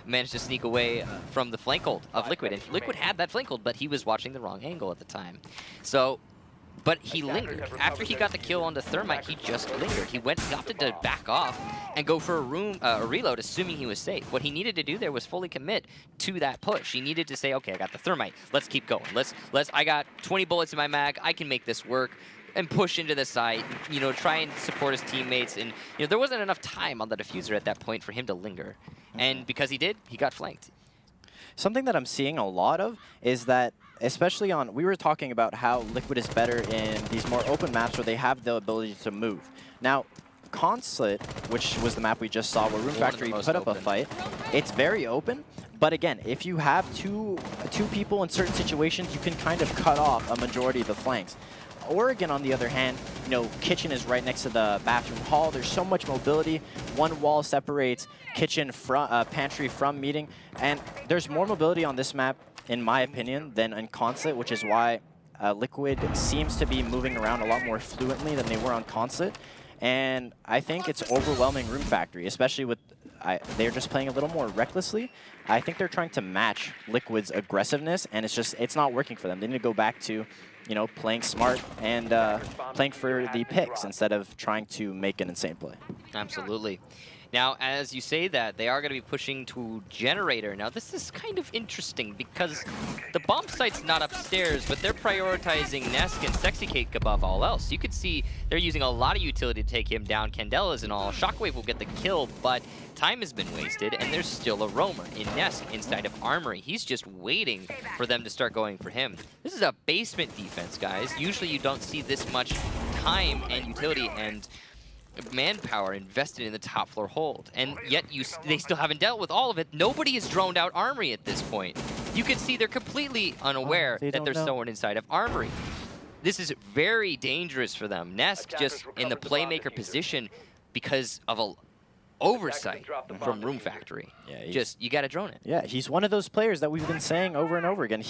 managed to sneak away from the flank hold of Liquid. And Liquid had that flank hold, but he was watching the wrong angle at the time. So, but he lingered. After he got the kill on the Thermite, he just lingered. He opted to back off and go for a reload, assuming he was safe. What he needed to do there was fully commit to that push. He needed to say, okay, I got the Thermite. Let's keep going. I got 20 bullets in my mag. I can make this work. And push into the side, try and support his teammates. And, there wasn't enough time on the diffuser at that point for him to linger. And because he did, he got flanked. Something that I'm seeing a lot of is that, especially we were talking about how Liquid is better in these more open maps where they have the ability to move. Now, Consulate, which was the map we just saw where Room Factory put up a fight, it's very open. But again, if you have two people in certain situations, you can kind of cut off a majority of the flanks. Oregon, on the other hand, kitchen is right next to the bathroom hall. There's so much mobility. One wall separates kitchen from pantry from meeting, and there's more mobility on this map, in my opinion, than in Consulate, which is why Liquid seems to be moving around a lot more fluently than they were on Consulate. And I think it's overwhelming Room Factory, especially with they're just playing a little more recklessly. I think they're trying to match Liquid's aggressiveness, and it's not working for them. They need to go back to playing smart and playing for the picks instead of trying to make an insane play. Absolutely. Now, as you say that, they are going to be pushing to Generator. Now, this is kind of interesting because the bomb site's not upstairs, but they're prioritizing Nesk and Sexy Cake above all else. You could see they're using a lot of utility to take him down. Candela's and all. Shockwave will get the kill, but time has been wasted, and there's still a roamer in Nesk inside of Armory. He's just waiting for them to start going for him. This is a basement defense, guys. Usually you don't see this much time and utility and manpower invested in the top floor hold, and yet they still haven't dealt with all of it. Nobody has droned out Armory at this point. You can see they're completely unaware that there's someone inside of Armory. This is very dangerous for them. Nesk just in the playmaker position because of a oversight from Room Factory. Yeah, you got to drone it. Yeah, he's one of those players that we've been saying over and over again.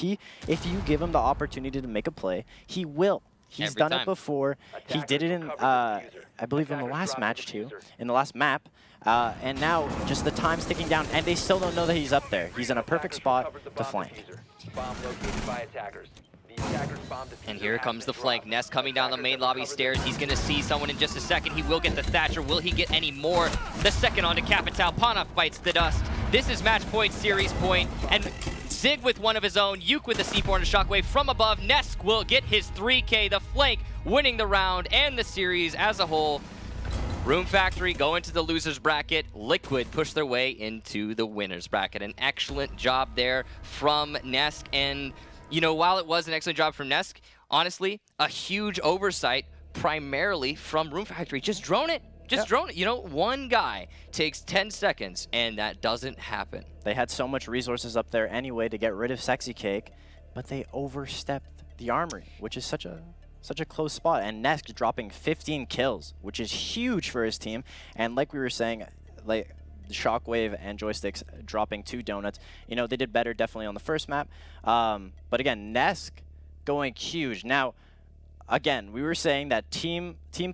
If you give him the opportunity to make a play, he will. He's done it before. He did it in, I believe, in the last match too, in the last map. And now just the time's ticking down, and they still don't know that he's up there. He's in a perfect spot to flank. And here comes the flank. Nest coming down the main lobby stairs. He's going to see someone in just a second. He will get the Thatcher. Will he get any more? The second onto Capital. Ponef bites the dust. This is match point, series point, and Zig with one of his own. Uke with the C4 and a Shockwave from above. Nesk will get his 3K. The flank winning the round and the series as a whole. Room Factory go into the losers bracket. Liquid push their way into the winners bracket. An excellent job there from Nesk. And, you know, while it was an excellent job from Nesk, honestly, a huge oversight primarily from Room Factory. Just drone it. Just drone it. You know, one guy takes 10 seconds, and that doesn't happen. They had so much resources up there anyway to get rid of Sexy Cake, but they overstepped the Armory, which is such a close spot. And Nesk dropping 15 kills, which is huge for his team. And like we were saying, like Shockwave and Joysticks dropping 2 donuts. You know, they did better definitely on the first map. But again, Nesk going huge. Now, again, we were saying that team